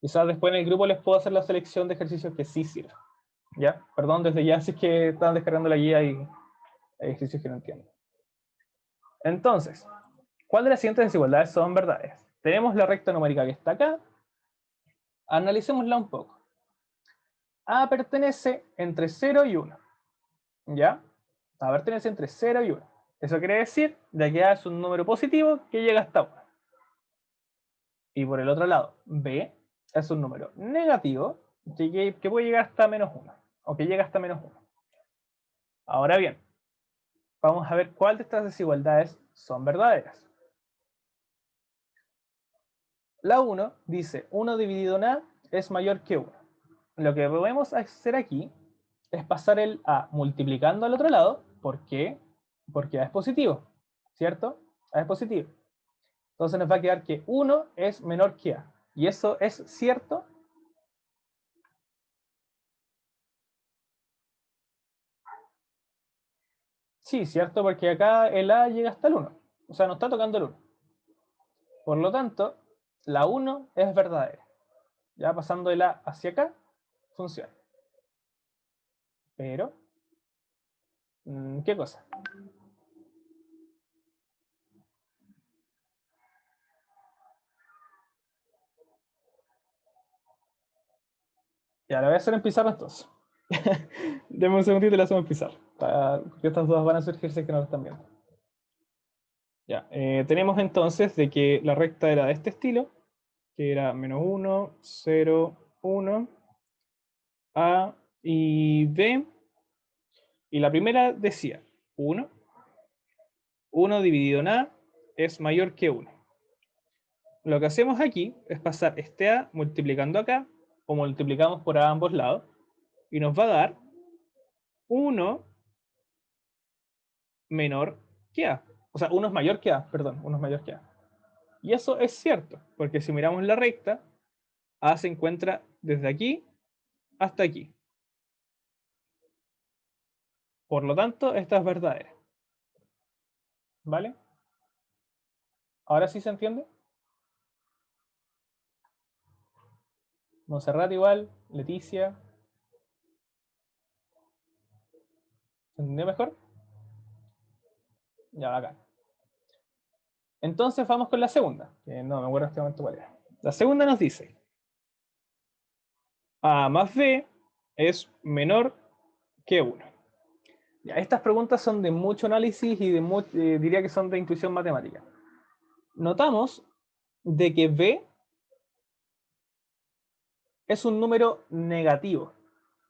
Quizás después en el grupo les puedo hacer la selección de ejercicios que sí sirven. ¿Ya? Perdón, desde ya si es que están descargando la guía y hay ejercicios que no entiendo. Entonces, ¿cuál de las siguientes desigualdades son verdaderas? Tenemos la recta numérica que está acá. Analicémosla un poco. A pertenece entre 0 y 1. ¿Ya? A pertenece entre 0 y 1. Eso quiere decir de que A es un número positivo que llega hasta 1. Y por el otro lado, B es un número negativo que puede llegar hasta menos 1. O que llega hasta menos 1. Ahora bien, vamos a ver cuál de estas desigualdades son verdaderas. La 1 dice 1 dividido en A es mayor que 1. Lo que podemos hacer aquí es pasar el A multiplicando al otro lado. ¿Por qué? Porque A es positivo, ¿cierto? A es positivo. Entonces nos va a quedar que 1 es menor que A. ¿Y eso es cierto? Sí, cierto, porque acá el A llega hasta el 1. O sea, nos está tocando el 1. Por lo tanto, la 1 es verdadera. Ya pasando el A hacia acá, funciona. Pero, ¿qué cosa? Ya, la voy a hacer en pizarra entonces. Deme un segundito y le hacemos pisar. Porque estas dudas van a surgir si es que no lo están viendo. Ya, tenemos entonces de que la recta era de este estilo, que era menos 1, 0, 1, A y B. Y la primera decía 1. 1 dividido en A es mayor que 1. Lo que hacemos aquí es pasar este A multiplicando acá, o multiplicamos por A ambos lados, y nos va a dar 1 menor que A. O sea, 1 es mayor que A, perdón, 1 es mayor que A. Y eso es cierto, porque si miramos la recta, A se encuentra desde aquí hasta aquí. Por lo tanto, esta es verdadera. ¿Vale? ¿Ahora sí se entiende? Montserrat igual, Leticia. ¿Se entendió mejor? Ya, acá. Entonces vamos con la segunda, que no me acuerdo en este momento cuál era. La segunda nos dice A más B es menor que 1. Ya, estas preguntas son de mucho análisis y diría que son de intuición matemática. Notamos de que B es un número negativo,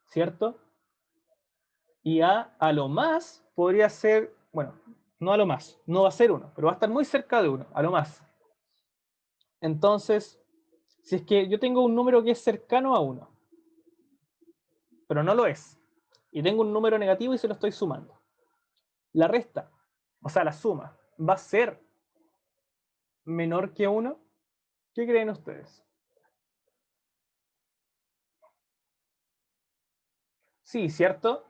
¿cierto? Y A lo más podría ser, bueno, no a lo más, no va a ser 1, pero va a estar muy cerca de 1, a lo más. Entonces, si es que yo tengo un número que es cercano a 1, pero no lo es, y tengo un número negativo y se lo estoy sumando, la resta, o sea, la suma, va a ser menor que 1. ¿Qué creen ustedes? Sí, ¿cierto?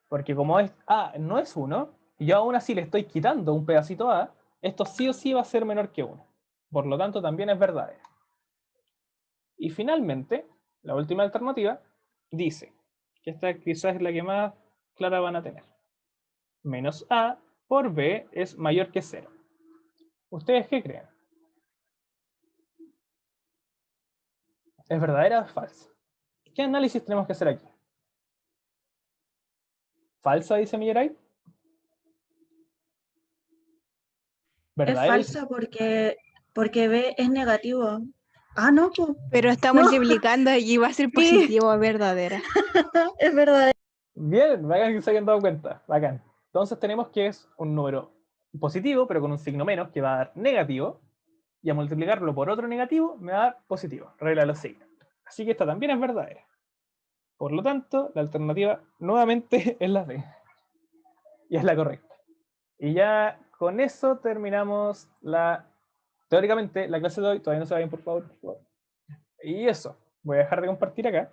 Porque como es A no es 1, y yo aún así le estoy quitando un pedacito a A, esto sí o sí va a ser menor que 1. Por lo tanto, también es verdadero. Y finalmente, la última alternativa dice, que esta quizás es la que más clara van a tener. Menos A por B es mayor que 0. ¿Ustedes qué creen? ¿Es verdadera o es falsa? ¿Qué análisis tenemos que hacer aquí? ¿Falsa, dice Milleray? Es ¿Verdadera? Dice... falsa porque B es negativo. Ah, no, pues. Pero está No. multiplicando y va a ser positivo, verdadera. Es verdad. Bien, bacán que se hayan dado cuenta. Bacán. Entonces tenemos que es un número positivo, pero con un signo menos, que va a dar negativo. Y a multiplicarlo por otro negativo, me va a dar positivo. Regla de los signos. Así que esta también es verdadera. Por lo tanto, la alternativa nuevamente es la D. Y es la correcta. Y ya con eso terminamos teóricamente, la clase de hoy. Todavía no se vayan, por favor, por favor. Y eso. Voy a dejar de compartir acá.